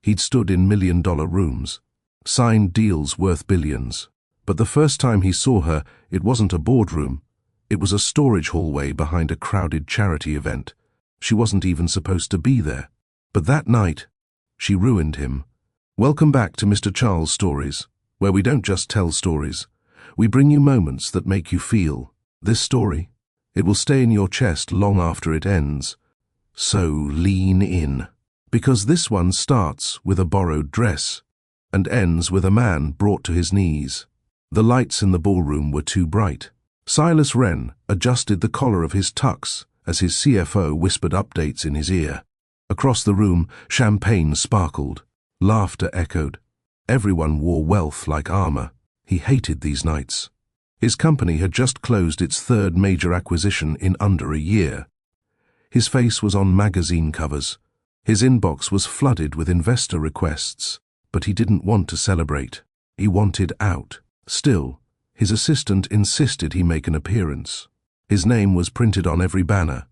He'd stood in million-dollar rooms, signed deals worth billions. But the first time he saw her, it wasn't a boardroom. It was a storage hallway behind a crowded charity event. She wasn't even supposed to be there. But that night, she ruined him. Welcome back to Mr. Charles Stories, where we don't just tell stories. We bring you moments that make you feel. This story, it will stay in your chest long after it ends. So lean in. Because this one starts with a borrowed dress and ends with a man brought to his knees. The lights in the ballroom were too bright. Silas Wren adjusted the collar of his tux as his CFO whispered updates in his ear. Across the room, champagne sparkled. Laughter echoed. Everyone wore wealth like armor. He hated these nights. His company had just closed its third major acquisition in under a year. His face was on magazine covers. His inbox was flooded with investor requests, but he didn't want to celebrate. He wanted out. Still, his assistant insisted he make an appearance. His name was printed on every banner.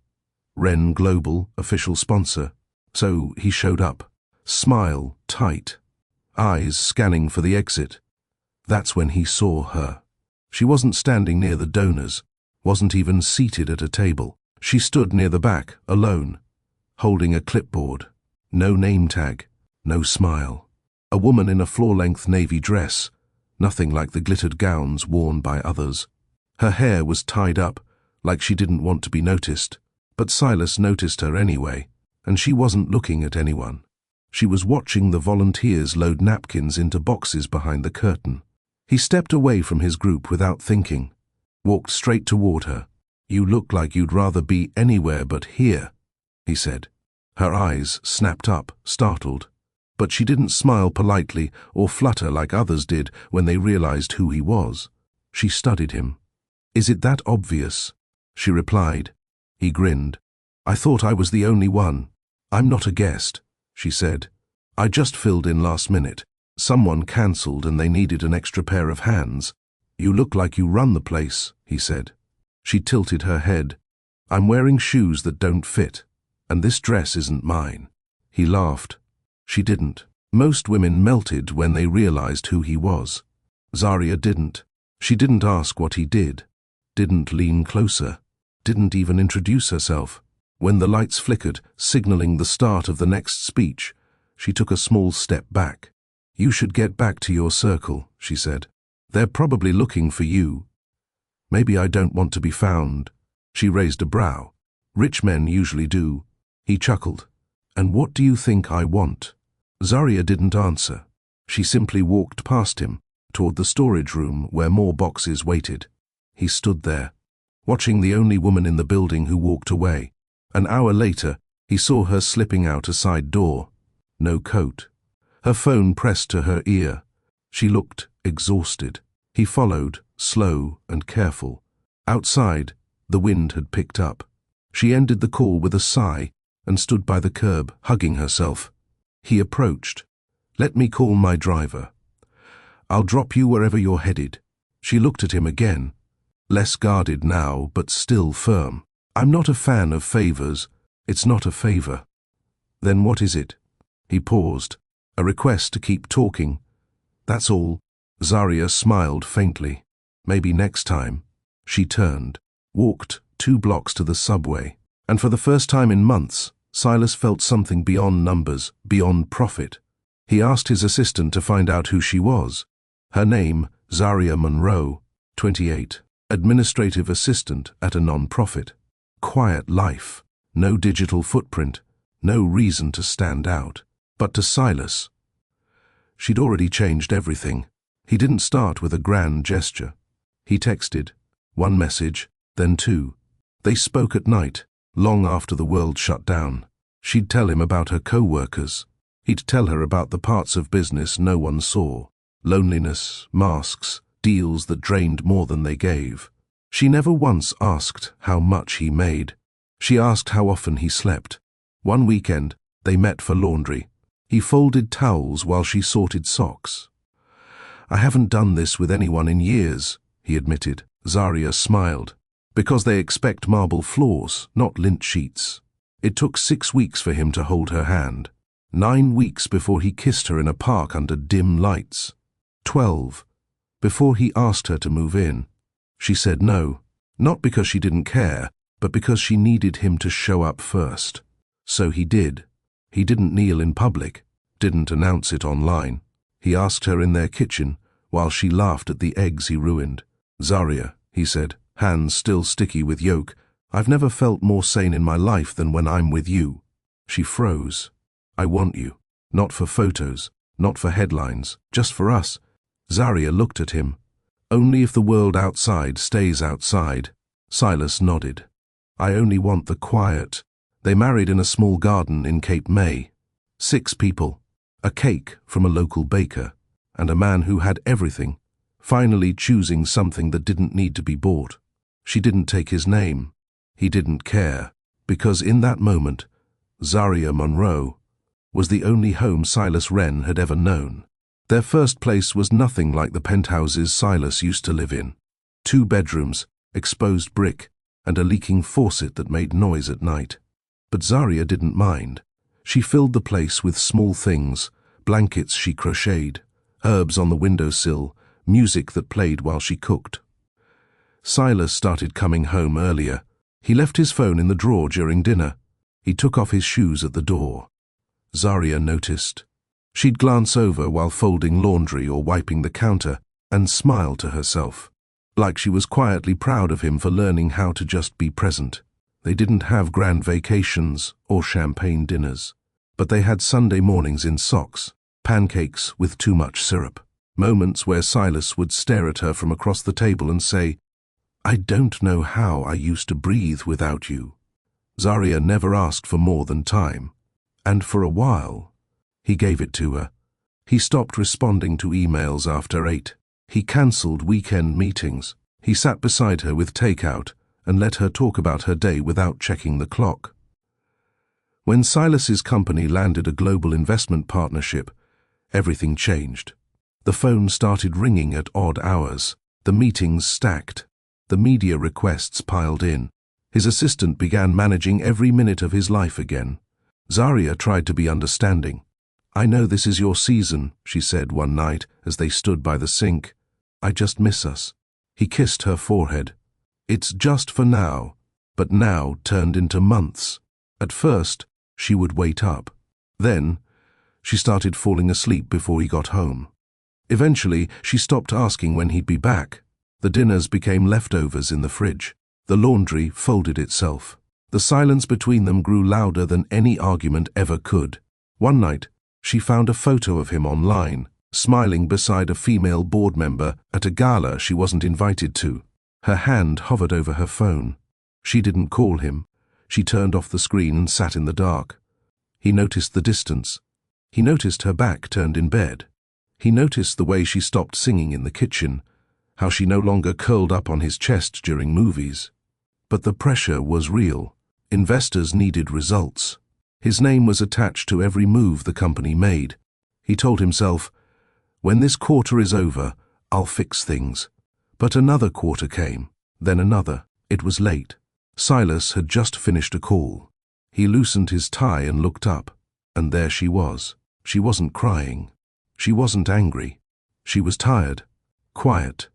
Wren Global, official sponsor. So he showed up. Smile tight. Eyes scanning for the exit. That's when he saw her. She wasn't standing near the donors, wasn't even seated at a table. She stood near the back, alone, holding a clipboard. No name tag, no smile. A woman in a floor-length navy dress, nothing like the glittered gowns worn by others. Her hair was tied up, like she didn't want to be noticed. But Silas noticed her anyway, and she wasn't looking at anyone. She was watching the volunteers load napkins into boxes behind the curtain. He stepped away from his group without thinking, walked straight toward her. "You look like you'd rather be anywhere but here," he said. Her eyes snapped up, startled. But she didn't smile politely or flutter like others did when they realized who he was. She studied him. "Is it that obvious?" she replied. He grinned. "I thought I was the only one." "I'm not a guest," she said. "I just filled in last minute. Someone cancelled and they needed an extra pair of hands." "You look like you run the place," he said. She tilted her head. "I'm wearing shoes that don't fit, and this dress isn't mine." He laughed. She didn't. Most women melted when they realized who he was. Zaria didn't. She didn't ask what he did, didn't lean closer, didn't even introduce herself. When the lights flickered, signaling the start of the next speech, she took a small step back. "You should get back to your circle," she said. "They're probably looking for you." "Maybe I don't want to be found." She raised a brow. "Rich men usually do." He chuckled. "And what do you think I want?" Zaria didn't answer. She simply walked past him, toward the storage room where more boxes waited. He stood there, watching the only woman in the building who walked away. An hour later, he saw her slipping out a side door. No coat. Her phone pressed to her ear. She looked exhausted. He followed, slow and careful. Outside, the wind had picked up. She ended the call with a sigh and stood by the curb, hugging herself. He approached. "Let me call my driver. I'll drop you wherever you're headed." She looked at him again, less guarded now, but still firm. "I'm not a fan of favors. It's not a favor." "Then what is it?" He paused. "A request to keep talking. That's all." Zaria smiled faintly. "Maybe next time." She turned, walked 2 blocks to the subway, and for the first time in months, Silas felt something beyond numbers, beyond profit. He asked his assistant to find out who she was. Her name, Zaria Monroe, 28, administrative assistant at a non-profit. Quiet life, no digital footprint, no reason to stand out. But to Silas, she'd already changed everything. He didn't start with a grand gesture. He texted, 1 message, then 2. They spoke at night, long after the world shut down. She'd tell him about her co-workers. He'd tell her about the parts of business no one saw. Loneliness, masks, deals that drained more than they gave. She never once asked how much he made. She asked how often he slept. One weekend, they met for laundry. He folded towels while she sorted socks. "I haven't done this with anyone in years," he admitted. Zaria smiled. "Because they expect marble floors, not lint sheets." It took 6 weeks for him to hold her hand. 9 weeks before he kissed her in a park under dim lights. 12 before he asked her to move in. She said no, not because she didn't care, but because she needed him to show up first. So he did. He didn't kneel in public, didn't announce it online. He asked her in their kitchen, while she laughed at the eggs he ruined. "Zaria," he said, hands still sticky with yolk, "I've never felt more sane in my life than when I'm with you." She froze. "I want you. Not for photos, not for headlines, just for us." Zaria looked at him. "Only if the world outside stays outside." Silas nodded. "I only want the quiet." They married in a small garden in Cape May. 6 people, a cake from a local baker, and a man who had everything, finally choosing something that didn't need to be bought. She didn't take his name. He didn't care, because in that moment, Zaria Monroe was the only home Silas Wren had ever known. Their first place was nothing like the penthouses Silas used to live in. 2 bedrooms, exposed brick, and a leaking faucet that made noise at night. But Zaria didn't mind. She filled the place with small things, blankets she crocheted, herbs on the windowsill, music that played while she cooked. Silas started coming home earlier. He left his phone in the drawer during dinner. He took off his shoes at the door. Zaria noticed. She'd glance over while folding laundry or wiping the counter and smile to herself, like she was quietly proud of him for learning how to just be present. They didn't have grand vacations or champagne dinners, but they had Sunday mornings in socks, pancakes with too much syrup, moments where Silas would stare at her from across the table and say, "I don't know how I used to breathe without you." Zaria never asked for more than time, and for a while, he gave it to her. He stopped responding to emails after 8. He cancelled weekend meetings. He sat beside her with takeout and let her talk about her day without checking the clock. When Silas's company landed a global investment partnership, everything changed. The phone started ringing at odd hours. The meetings stacked. The media requests piled in. His assistant began managing every minute of his life again. Zaria tried to be understanding. "I know this is your season," she said one night as they stood by the sink. "I just miss us." He kissed her forehead. "It's just for now," but now turned into months. At first, she would wait up. Then, she started falling asleep before he got home. Eventually, she stopped asking when he'd be back. The dinners became leftovers in the fridge. The laundry folded itself. The silence between them grew louder than any argument ever could. One night, she found a photo of him online, smiling beside a female board member at a gala she wasn't invited to. Her hand hovered over her phone. She didn't call him. She turned off the screen and sat in the dark. He noticed the distance. He noticed her back turned in bed. He noticed the way she stopped singing in the kitchen, how she no longer curled up on his chest during movies. But the pressure was real. Investors needed results. His name was attached to every move the company made. He told himself, "When this quarter is over, I'll fix things." But another quarter came, then another. It was late. Silas had just finished a call. He loosened his tie and looked up, and there she was. She wasn't crying. She wasn't angry. She was tired, quiet,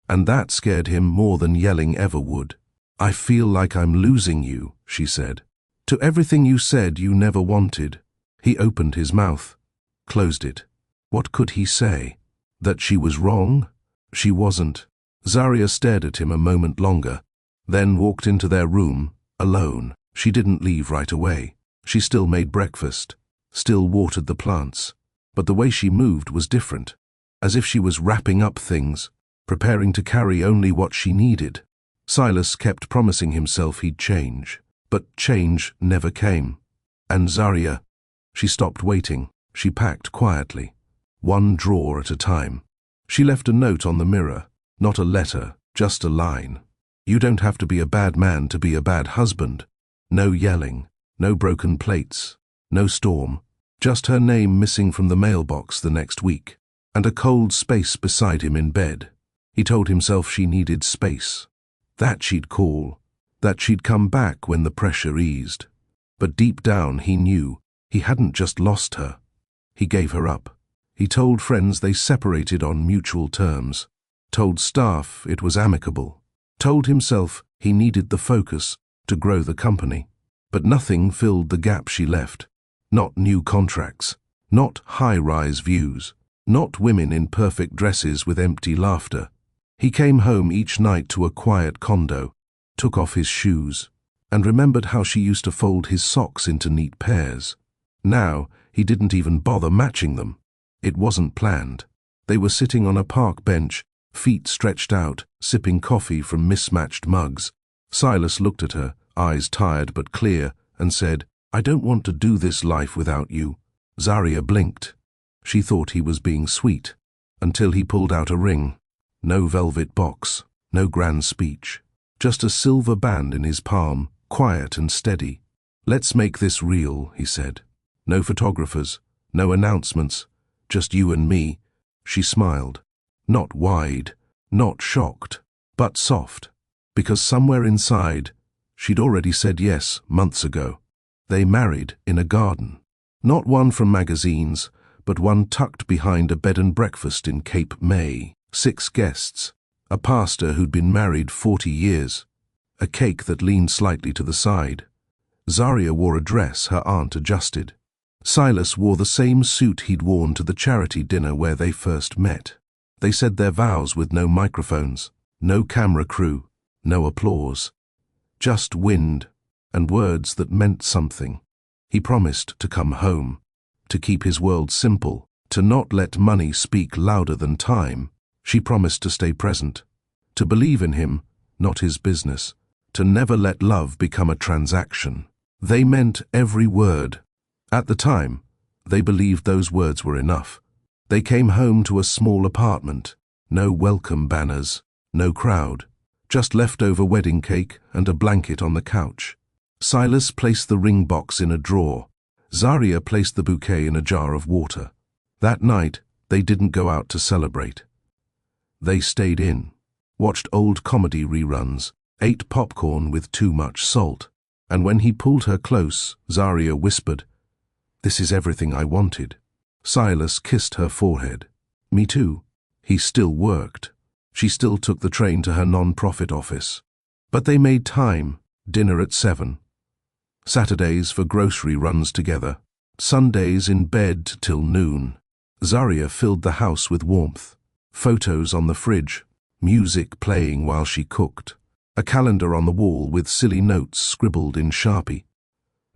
and that scared him more than yelling ever would. "I feel like I'm losing you," she said. "To everything you said you never wanted." He opened his mouth, closed it. What could he say? That she was wrong? She wasn't. Zaria stared at him a moment longer, then walked into their room, alone. She didn't leave right away. She still made breakfast, still watered the plants. But the way she moved was different, as if she was wrapping up things, preparing to carry only what she needed. Silas kept promising himself he'd change, but change never came. And Zaria, she stopped waiting. She packed quietly, one drawer at a time. She left a note on the mirror, not a letter, just a line. "You don't have to be a bad man to be a bad husband." No yelling, no broken plates, no storm. Just her name missing from the mailbox the next week, and a cold space beside him in bed. He told himself she needed space. That she'd call, that she'd come back when the pressure eased. But deep down he knew He hadn't just lost her. He gave her up. He told friends they separated on mutual terms. Told staff it was amicable. Told himself he needed the focus to grow the company. But nothing filled the gap she left. Not new contracts. Not high-rise views. Not women in perfect dresses with empty laughter. He came home each night to a quiet condo, took off his shoes, and remembered how she used to fold his socks into neat pairs. Now, he didn't even bother matching them. It wasn't planned. They were sitting on a park bench, feet stretched out, sipping coffee from mismatched mugs. Silas looked at her, eyes tired but clear, and said, "I don't want to do this life without you." Zaria blinked. She thought he was being sweet, until he pulled out a ring. No velvet box, no grand speech. Just a silver band in his palm, quiet and steady. "Let's make this real," he said. "No photographers, no announcements, just you and me." She smiled. Not wide, not shocked, but soft. Because somewhere inside, she'd already said yes months ago. They married in a garden. Not one from magazines, but one tucked behind a bed and breakfast in Cape May. 6 guests. A pastor who'd been married 40 years. A cake that leaned slightly to the side. Zaria wore a dress her aunt adjusted. Silas wore the same suit he'd worn to the charity dinner where they first met. They said their vows with no microphones, no camera crew, no applause. Just wind and words that meant something. He promised to come home, to keep his world simple, to not let money speak louder than time. She promised to stay present, to believe in him, not his business, to never let love become a transaction. They meant every word. At the time, they believed those words were enough. They came home to a small apartment, no welcome banners, no crowd, just leftover wedding cake and a blanket on the couch. Silas placed the ring box in a drawer. Zaria placed the bouquet in a jar of water. That night, they didn't go out to celebrate. They stayed in, watched old comedy reruns, ate popcorn with too much salt, and when he pulled her close, Zaria whispered, "This is everything I wanted." Silas kissed her forehead. Me too. He still worked. She still took the train to her non-profit office. But they made time, dinner at 7. Saturdays for grocery runs together. Sundays in bed till noon. Zaria filled the house with warmth. Photos on the fridge, music playing while she cooked. A calendar on the wall with silly notes scribbled in Sharpie.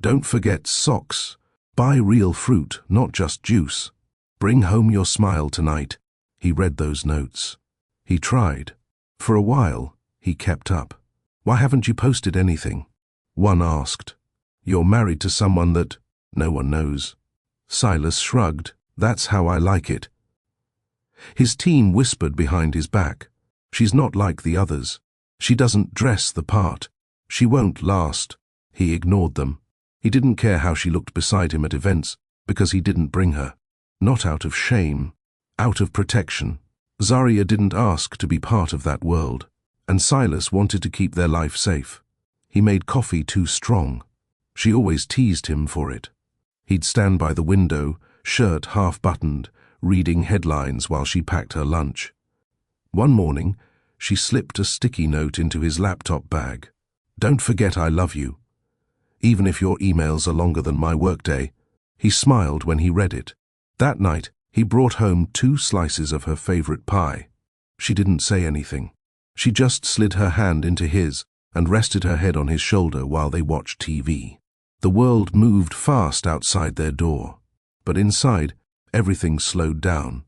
"Don't forget socks. Buy real fruit, not just juice. Bring home your smile tonight." He read those notes. He tried. For a while, he kept up. "Why haven't you posted anything?" One asked. "You're married to someone that no one knows." Silas shrugged. "That's how I like it." His team whispered behind his back. "She's not like the others. She doesn't dress the part. She won't last." He ignored them. He didn't care how she looked beside him at events, because he didn't bring her. Not out of shame, out of protection. Zaria didn't ask to be part of that world, and Silas wanted to keep their life safe. He made coffee too strong. She always teased him for it. He'd stand by the window, shirt half-buttoned, reading headlines while she packed her lunch. One morning, she slipped a sticky note into his laptop bag. "Don't forget I love you. Even if your emails are longer than my workday." He smiled when he read it. That night, he brought home 2 slices of her favorite pie. She didn't say anything. She just slid her hand into his and rested her head on his shoulder while they watched TV. The world moved fast outside their door, but inside, everything slowed down.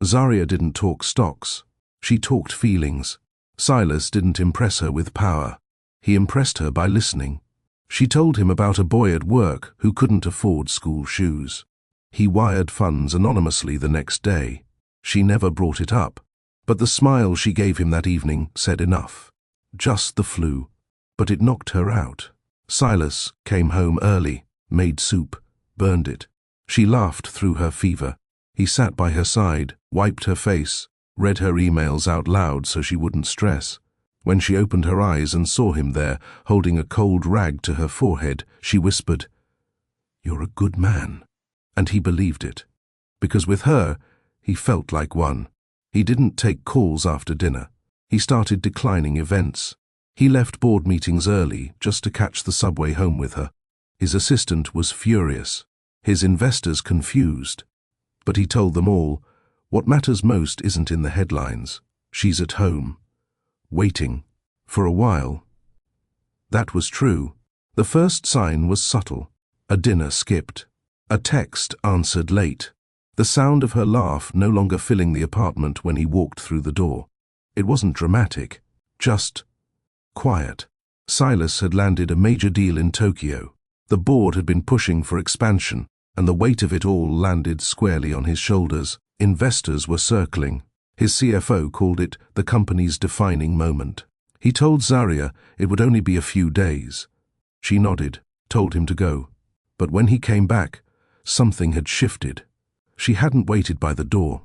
Zaria didn't talk stocks. She talked feelings. Silas didn't impress her with power. He impressed her by listening. She told him about a boy at work who couldn't afford school shoes. He wired funds anonymously the next day. She never brought it up, but the smile she gave him that evening said enough. Just the flu, but it knocked her out. Silas came home early, made soup, burned it. She laughed through her fever. He sat by her side, wiped her face, read her emails out loud so she wouldn't stress. When she opened her eyes and saw him there, holding a cold rag to her forehead, she whispered, "You're a good man." And he believed it. Because with her, he felt like one. He didn't take calls after dinner. He started declining events. He left board meetings early just to catch the subway home with her. His assistant was furious. His investors confused. But he told them all, what matters most isn't in the headlines. She's at home. Waiting. For a while. That was true. The first sign was subtle. A dinner skipped. A text answered late. The sound of her laugh no longer filling the apartment when he walked through the door. It wasn't dramatic, just quiet. Silas had landed a major deal in Tokyo. The board had been pushing for expansion, and the weight of it all landed squarely on his shoulders. Investors were circling. His CFO called it the company's defining moment. He told Zarya it would only be a few days. She nodded, told him to go. But when he came back, something had shifted. She hadn't waited by the door.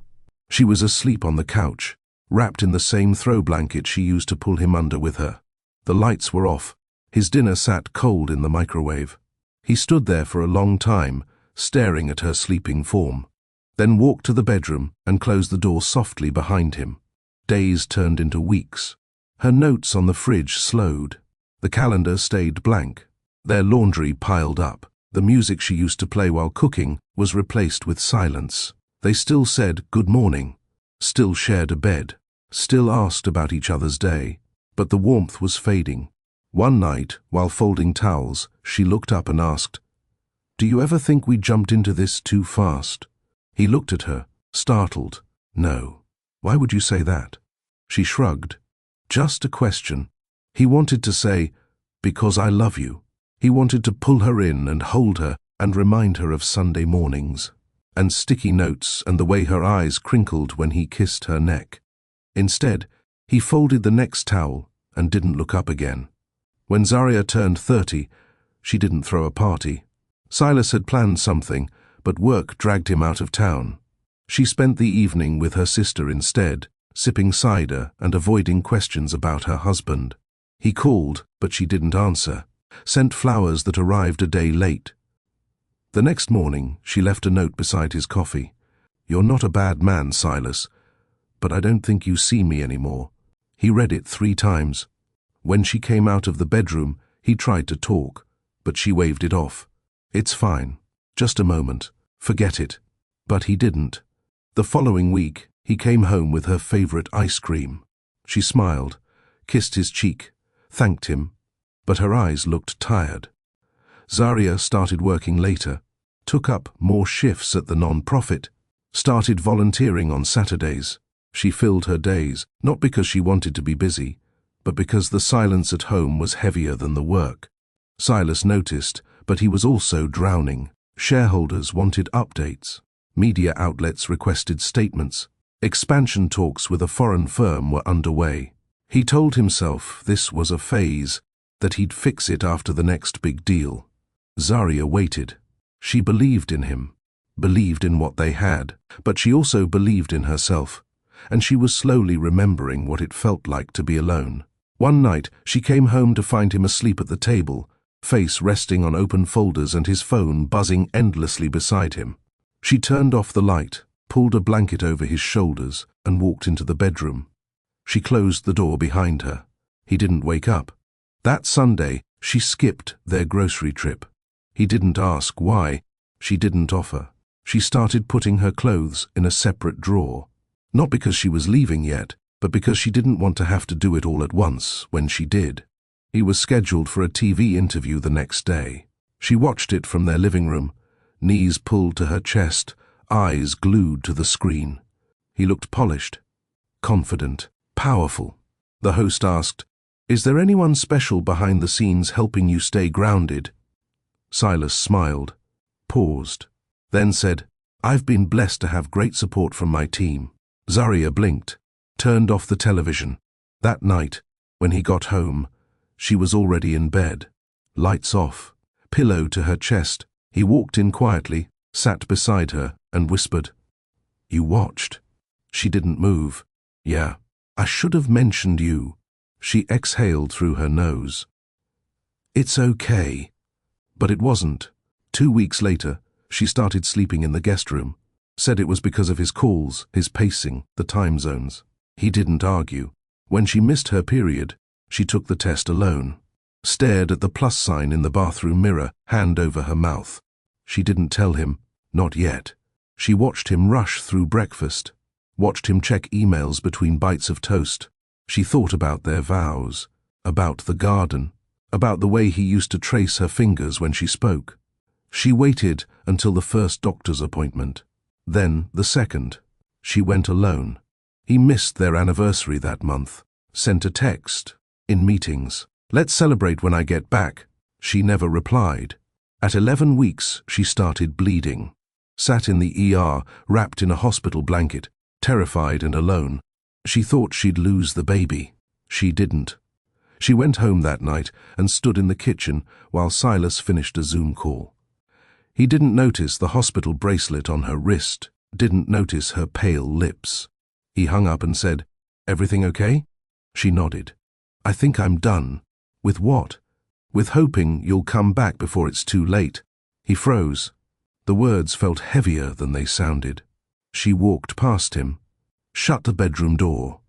She was asleep on the couch, wrapped in the same throw blanket she used to pull him under with her. The lights were off. His dinner sat cold in the microwave. He stood there for a long time, staring at her sleeping form, then walked to the bedroom and closed the door softly behind him. Days turned into weeks. Her notes on the fridge slowed. The calendar stayed blank. Their laundry piled up. The music she used to play while cooking was replaced with silence. They still said good morning, still shared a bed, still asked about each other's day, but the warmth was fading. One night, while folding towels, she looked up and asked, "Do you ever think we jumped into this too fast?" He looked at her, startled. "No. Why would you say that?" She shrugged. "Just a question." He wanted to say, "Because I love you." He wanted to pull her in and hold her and remind her of Sunday mornings, and sticky notes and the way her eyes crinkled when he kissed her neck. Instead, he folded the next towel and didn't look up again. When Zarya turned 30, she didn't throw a party. Silas had planned something, but work dragged him out of town. She spent the evening with her sister instead, sipping cider and avoiding questions about her husband. He called, but she didn't answer. Sent flowers that arrived a day late. The next morning, she left a note beside his coffee. "You're not a bad man, Silas, but I don't think you see me anymore." He read it 3 times. When she came out of the bedroom, he tried to talk, but she waved it off. "It's fine. Just a moment. Forget it." But he didn't. The following week, he came home with her favorite ice cream. She smiled, kissed his cheek, thanked him, but her eyes looked tired. Zarya started working later, took up more shifts at the non-profit, started volunteering on Saturdays. She filled her days, not because she wanted to be busy, but because the silence at home was heavier than the work. Silas noticed, but he was also drowning. Shareholders wanted updates. Media outlets requested statements. Expansion talks with a foreign firm were underway. He told himself this was a phase, that he'd fix it after the next big deal. Zarya waited. She believed in him, believed in what they had, but she also believed in herself, and she was slowly remembering what it felt like to be alone. One night, she came home to find him asleep at the table, face resting on open folders and his phone buzzing endlessly beside him. She turned off the light, pulled a blanket over his shoulders, and walked into the bedroom. She closed the door behind her. He didn't wake up. That Sunday, she skipped their grocery trip. He didn't ask why. She didn't offer. She started putting her clothes in a separate drawer. Not because she was leaving yet, but because she didn't want to have to do it all at once when she did. He was scheduled for a TV interview the next day. She watched it from their living room, knees pulled to her chest, eyes glued to the screen. He looked polished, confident, powerful. The host asked, "Is there anyone special behind the scenes helping you stay grounded?" Silas smiled, paused, then said, "I've been blessed to have great support from my team." Zarya blinked, turned off the television. That night, when he got home, she was already in bed, lights off, pillow to her chest. He walked in quietly, sat beside her, and whispered, "You watched." She didn't move. "Yeah, I should have mentioned you." She exhaled through her nose. "It's okay." But it wasn't. 2 weeks later, she started sleeping in the guest room. Said it was because of his calls, his pacing, the time zones. He didn't argue. When she missed her period, she took the test alone. Stared at the plus sign in the bathroom mirror, hand over her mouth. She didn't tell him, not yet. She watched him rush through breakfast, watched him check emails between bites of toast. She thought about their vows, about the garden, about the way he used to trace her fingers when she spoke. She waited until the first doctor's appointment. Then the second. She went alone. He missed their anniversary that month. Sent a text. In meetings. Let's celebrate when I get back. She never replied. At 11 weeks, she started bleeding. Sat in the ER, wrapped in a hospital blanket, terrified and alone. She thought she'd lose the baby. She didn't. She went home that night and stood in the kitchen while Silas finished a Zoom call. He didn't notice the hospital bracelet on her wrist, didn't notice her pale lips. He hung up and said, "Everything okay?" She nodded. "I think I'm done." "With what?" "With hoping you'll come back before it's too late." He froze. The words felt heavier than they sounded. She walked past him, shut the bedroom door,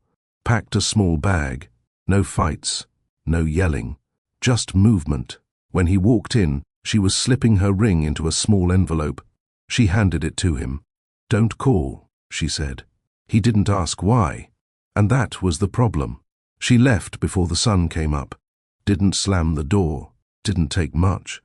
packed a small bag. No fights, no yelling, just movement. When he walked in, she was slipping her ring into a small envelope. She handed it to him. "Don't call," she said. He didn't ask why, and that was the problem. She left before the sun came up. Didn't slam the door, didn't take much,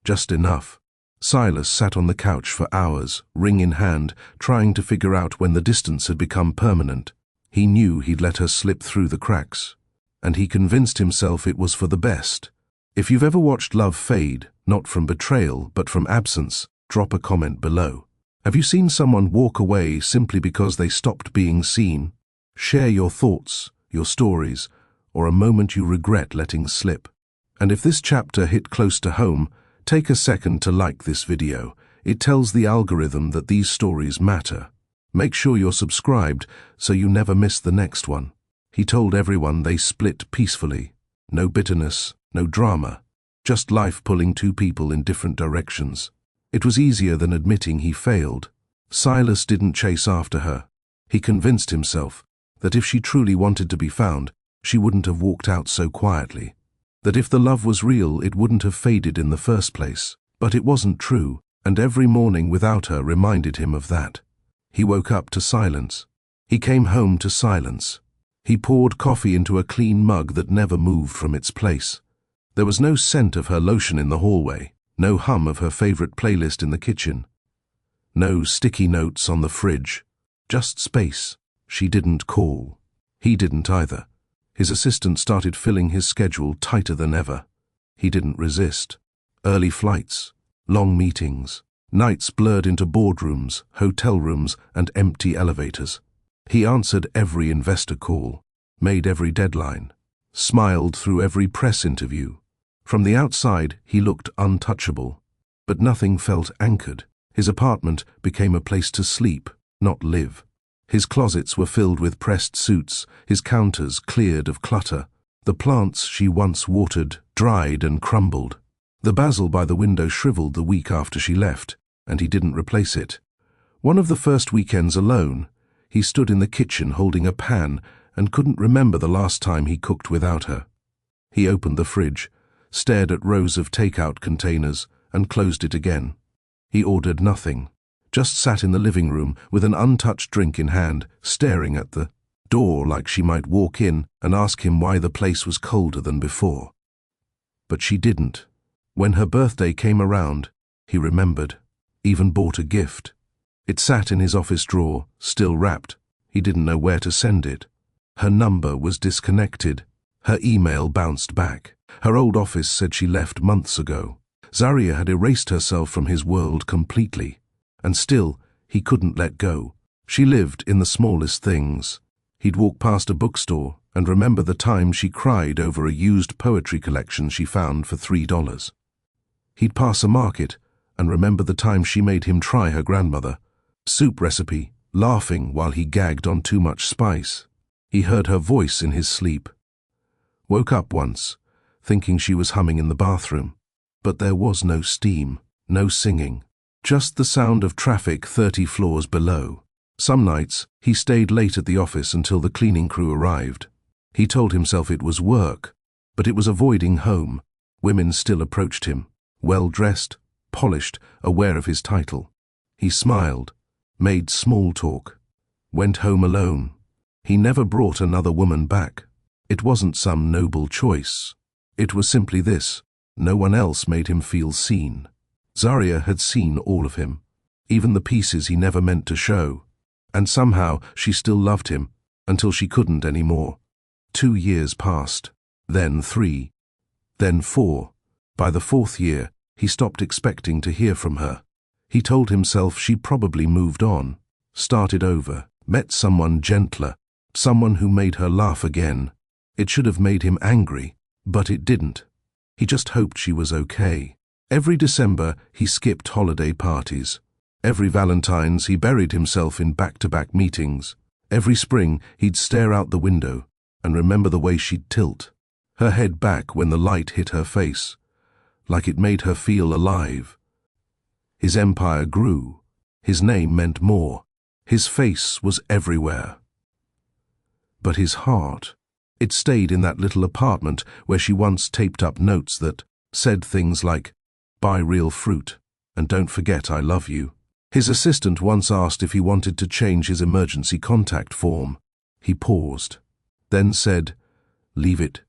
just enough. Silas sat on the couch for hours, ring in hand, trying to figure out when the distance had become permanent. He knew he'd let her slip through the cracks, and he convinced himself it was for the best. If you've ever watched love fade, not from betrayal, but from absence, drop a comment below. Have you seen someone walk away simply because they stopped being seen? Share your thoughts, your stories, or a moment you regret letting slip. And if this chapter hit close to home, take a second to like this video. It tells the algorithm that these stories matter. Make sure you're subscribed so you never miss the next one. He told everyone they split peacefully. No bitterness, no drama. Just life pulling two people in different directions. It was easier than admitting he failed. Silas didn't chase after her. He convinced himself that if she truly wanted to be found, she wouldn't have walked out so quietly. That if the love was real, it wouldn't have faded in the first place. But it wasn't true, and every morning without her reminded him of that. He woke up to silence. He came home to silence. He poured coffee into a clean mug that never moved from its place. There was no scent of her lotion in the hallway, no hum of her favorite playlist in the kitchen, no sticky notes on the fridge, just space. She didn't call. He didn't either. His assistant started filling his schedule tighter than ever. He didn't resist. Early flights, long meetings, nights blurred into boardrooms, hotel rooms, and empty elevators. He answered every investor call, made every deadline, smiled through every press interview. From the outside, he looked untouchable, but nothing felt anchored. His apartment became a place to sleep, not live. His closets were filled with pressed suits, his counters cleared of clutter. The plants she once watered dried and crumbled. The basil by the window shriveled the week after she left, and he didn't replace it. One of the first weekends alone, he stood in the kitchen holding a pan and couldn't remember the last time he cooked without her. He opened the fridge, stared at rows of takeout containers, and closed it again. He ordered nothing, just sat in the living room with an untouched drink in hand, staring at the door like she might walk in and ask him why the place was colder than before. But she didn't. When her birthday came around, he remembered, even bought a gift. It sat in his office drawer, still wrapped. He didn't know where to send it. Her number was disconnected. Her email bounced back. Her old office said she left months ago. Zaria had erased herself from his world completely. And still, he couldn't let go. She lived in the smallest things. He'd walk past a bookstore and remember the time she cried over a used poetry collection she found for $3. He'd pass a market and remember the time she made him try her grandmother soup recipe, laughing while he gagged on too much spice. He heard her voice in his sleep. Woke up once, thinking she was humming in the bathroom, but there was no steam. no singing. Just the sound of traffic 30 floors below. Some nights, he stayed late at the office until the cleaning crew arrived. He told himself it was work, but it was avoiding home. Women still approached him, well-dressed, polished, aware of his title. He smiled, made small talk, went home alone. He never brought another woman back. It wasn't some noble choice. It was simply this: no one else made him feel seen. Zarya had seen all of him, even the pieces he never meant to show. And somehow she still loved him, until she couldn't anymore. 2 years passed, then 3, then 4. By the 4th year, he stopped expecting to hear from her. He told himself she probably moved on, started over, met someone gentler, someone who made her laugh again. It should have made him angry, but it didn't. He just hoped she was okay. Every December, he skipped holiday parties. Every Valentine's, he buried himself in back-to-back meetings. Every spring, he'd stare out the window and remember the way she'd tilt, her head back when the light hit her face, like it made her feel alive. His empire grew. His name meant more. His face was everywhere. But his heart, it stayed in that little apartment where she once taped up notes that said things like, "Buy real fruit, and don't forget I love you." His assistant once asked if he wanted to change his emergency contact form. He paused, then said, "Leave it."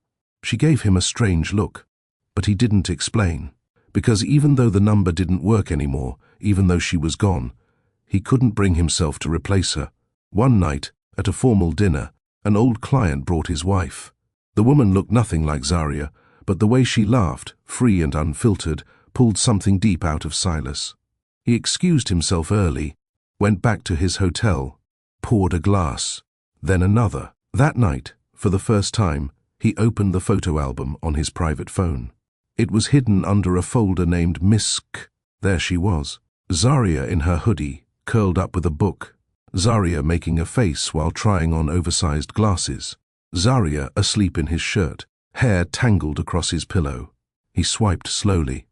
She gave him a strange look, but he didn't explain, because even though the number didn't work anymore, even though she was gone, he couldn't bring himself to replace her. One night, at a formal dinner, an old client brought his wife. The woman looked nothing like Zarya, but the way she laughed, free and unfiltered, pulled something deep out of Silas. He excused himself early, went back to his hotel, poured a glass, then another. That night, for the first time, he opened the photo album on his private phone. It was hidden under a folder named Misk. There she was, Zarya in her hoodie, curled up with a book. Zarya making a face while trying on oversized glasses. Zarya asleep in his shirt, hair tangled across his pillow. He swiped slowly.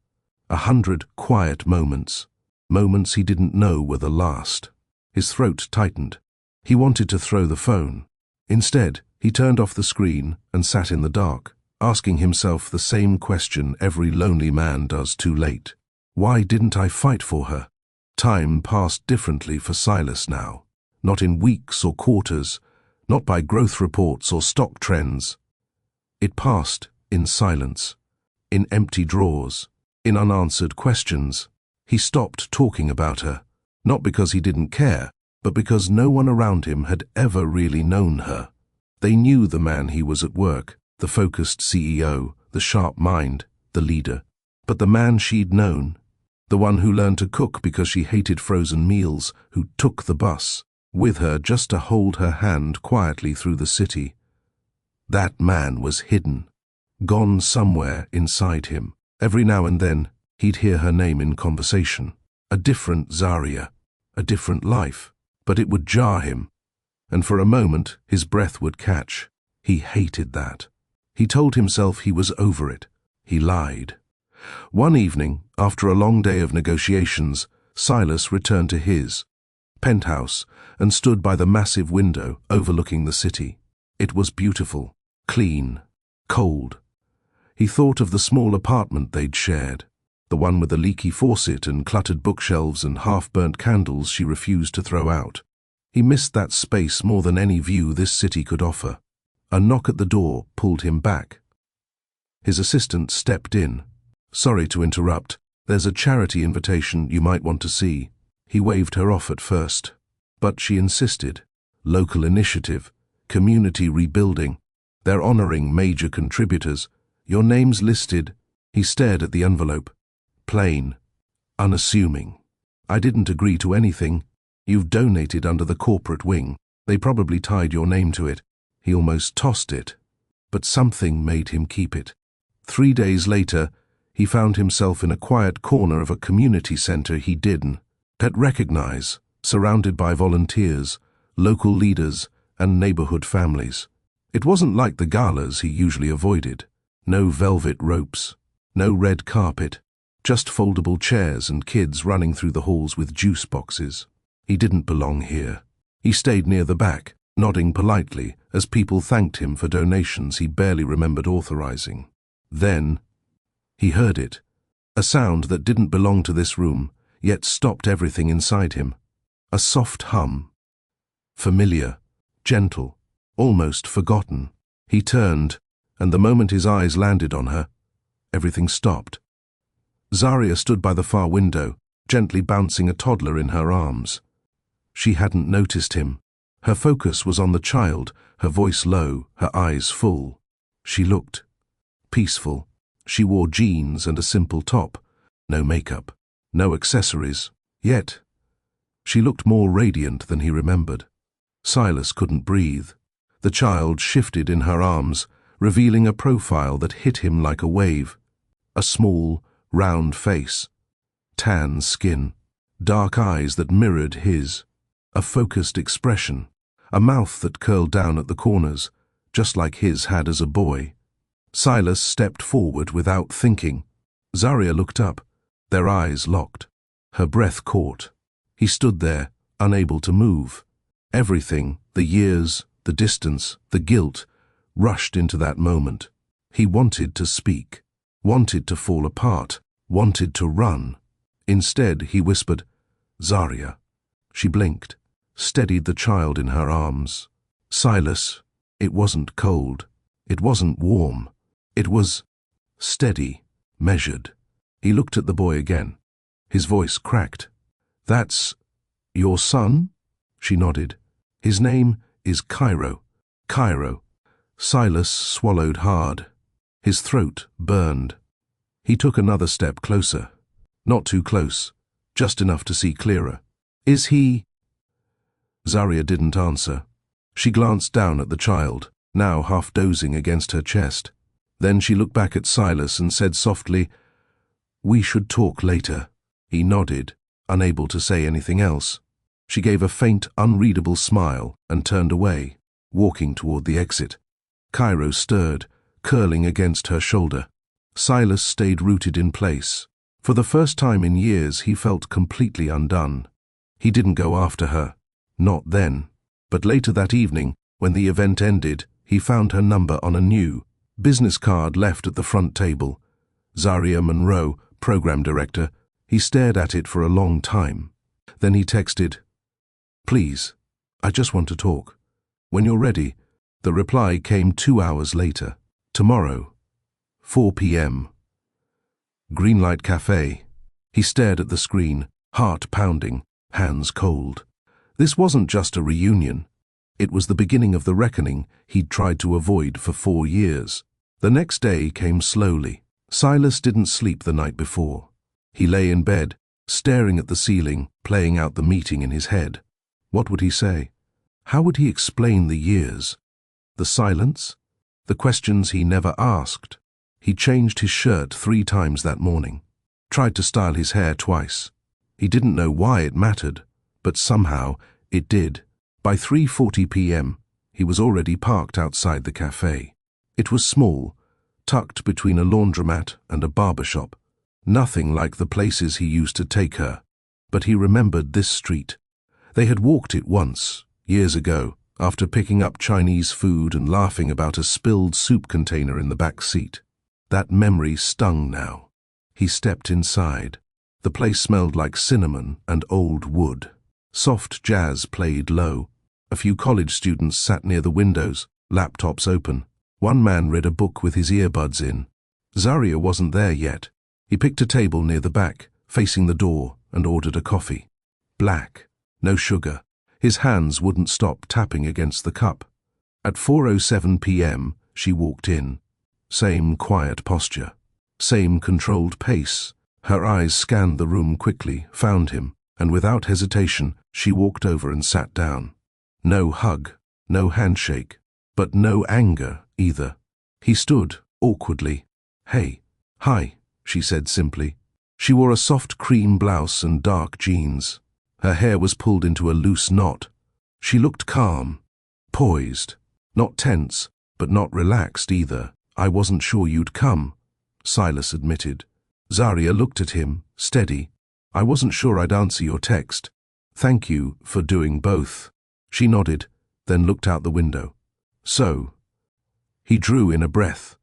100 quiet moments. Moments he didn't know were the last. His throat tightened. He wanted to throw the phone. Instead, he turned off the screen and sat in the dark, asking himself the same question every lonely man does too late. Why didn't I fight for her? Time passed differently for Silas now. Not in weeks or quarters, not by growth reports or stock trends. It passed in silence, in empty drawers, in unanswered questions. He stopped talking about her, not because he didn't care, but because no one around him had ever really known her. They knew the man he was at work, the focused CEO, the sharp mind, the leader. But the man she'd known, the one who learned to cook because she hated frozen meals, who took the bus with her just to hold her hand quietly through the city, that man was hidden, gone somewhere inside him. Every now and then, he'd hear her name in conversation. A different Zarya, a different life. But it would jar him, and for a moment his breath would catch. He hated that. He told himself he was over it. He lied. One evening, after a long day of negotiations, Silas returned to his penthouse and stood by the massive window overlooking the city. It was beautiful, clean, cold. He thought of the small apartment they'd shared, the one with the leaky faucet and cluttered bookshelves and half-burnt candles she refused to throw out. He missed that space more than any view this city could offer. A knock at the door pulled him back. His assistant stepped in. "Sorry to interrupt. There's a charity invitation you might want to see." He waved her off at first, but she insisted. Local initiative, community rebuilding. They're honoring major contributors. Your name's listed. He stared at the envelope. Plain, unassuming. "I didn't agree to anything. You've donated under the corporate wing. They probably tied your name to it." He almost tossed it, but something made him keep it. 3 days later, he found himself in a quiet corner of a community center he didn't recognize, surrounded by volunteers, local leaders, and neighborhood families. It wasn't like the galas he usually avoided. No velvet ropes, no red carpet, Just foldable chairs and kids running through the halls with juice boxes. He didn't belong here. He stayed near the back, nodding politely as people thanked him for donations he barely remembered authorizing. Then, he heard it. A sound that didn't belong to this room, yet stopped everything inside him. A soft hum. Familiar, gentle, almost forgotten. He turned, and the moment his eyes landed on her, everything stopped. Zarya stood by the far window, gently bouncing a toddler in her arms. She hadn't noticed him. Her focus was on the child, her voice low, her eyes full. She looked peaceful. She wore jeans and a simple top. No makeup, no accessories. Yet, she looked more radiant than he remembered. Silas couldn't breathe. The child shifted in her arms, revealing a profile that hit him like a wave. A small, round face, tan skin, dark eyes that mirrored his, a focused expression, a mouth that curled down at the corners, just like his had as a boy. Silas stepped forward without thinking. Zarya looked up, their eyes locked. Her breath caught. He stood there, unable to move. Everything, the years, the distance, the guilt, rushed into that moment. He wanted to speak, wanted to fall apart, wanted to run. Instead, he whispered, "Zarya." She blinked, steadied the child in her arms. Silas, it wasn't cold, it wasn't warm, it was steady, measured. He looked at the boy again. His voice cracked. "That's your son?" She nodded. "His name is Cairo." Cairo. Silas swallowed hard. His throat burned. He took another step closer. Not too close, just enough to see clearer. "Is he—" Zarya didn't answer. She glanced down at the child, now half dozing against her chest. Then she looked back at Silas and said softly, "We should talk later." He nodded, unable to say anything else. She gave a faint, unreadable smile and turned away, walking toward the exit. Cairo stirred, curling against her shoulder. Silas stayed rooted in place. For the first time in years, he felt completely undone. He didn't go after her. Not then. But later that evening, when the event ended, he found her number on a new business card left at the front table. Zarya Monroe, program director. He stared at it for a long time. Then he texted, "Please, I just want to talk. When you're ready." The reply came 2 hours later. "Tomorrow, 4 p.m. Greenlight Cafe." He stared at the screen, heart pounding, hands cold. This wasn't just a reunion. It was the beginning of the reckoning he'd tried to avoid for 4 years. The next day came slowly. Silas didn't sleep the night before. He lay in bed, staring at the ceiling, playing out the meeting in his head. What would he say? How would he explain the years? The silence? The questions he never asked? He changed his shirt 3 times that morning, tried to style his hair twice. He didn't know why it mattered, but somehow it did. By 3:40 p.m., he was already parked outside the cafe. It was small, tucked between a laundromat and a barber shop. Nothing like the places he used to take her. But he remembered this street. They had walked it once, years ago, after picking up Chinese food and laughing about a spilled soup container in the back seat. That memory stung now. He stepped inside. The place smelled like cinnamon and old wood. Soft jazz played low. A few college students sat near the windows, laptops open. One man read a book with his earbuds in. Zarya wasn't there yet. He picked a table near the back, facing the door, and ordered a coffee. Black, no sugar. His hands wouldn't stop tapping against the cup. At 4:07 p.m., she walked in. Same quiet posture. Same controlled pace. Her eyes scanned the room quickly, found him, and without hesitation, she walked over and sat down. No hug, no handshake, but no anger either. He stood, awkwardly. "Hey." "Hi," she said simply. She wore a soft cream blouse and dark jeans. Her hair was pulled into a loose knot. She looked calm, poised, not tense, but not relaxed either. "I wasn't sure you'd come," Silas admitted. Zarya looked at him, steady. I wasn't sure I'd answer your text. Thank you for doing both. She nodded, then looked out the window. So? He drew in a breath.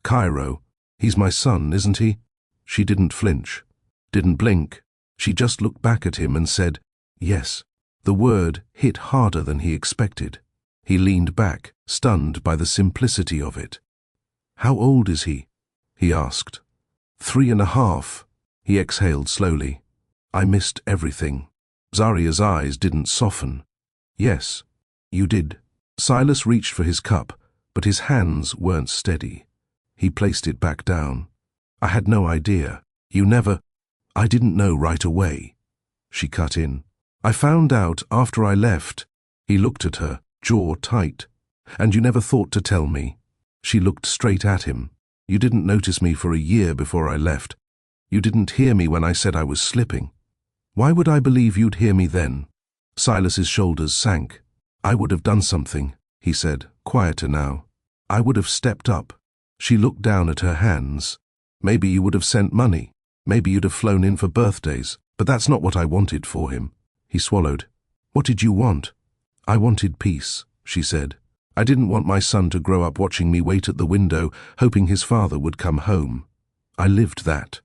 Cairo, he's my son, isn't he? She didn't flinch, didn't blink. She just looked back at him and said, yes. The word hit harder than he expected. He leaned back, stunned by the simplicity of it. How old is he? He asked. 3.5. He exhaled slowly. I missed everything. Zarya's eyes didn't soften. Yes, you did. Silas reached for his cup, but his hands weren't steady. He placed it back down. I had no idea. You never... I didn't know right away. She cut in. I found out after I left. He looked at her, jaw tight. And you never thought to tell me. She looked straight at him. You didn't notice me for a year before I left. You didn't hear me when I said I was slipping. Why would I believe you'd hear me then? Silas's shoulders sank. I would have done something, he said, quieter now. I would have stepped up. She looked down at her hands. Maybe you would have sent money. Maybe you'd have flown in for birthdays. But that's not what I wanted for him. He swallowed. What did you want? I wanted peace, she said. I didn't want my son to grow up watching me wait at the window, hoping his father would come home. I lived that.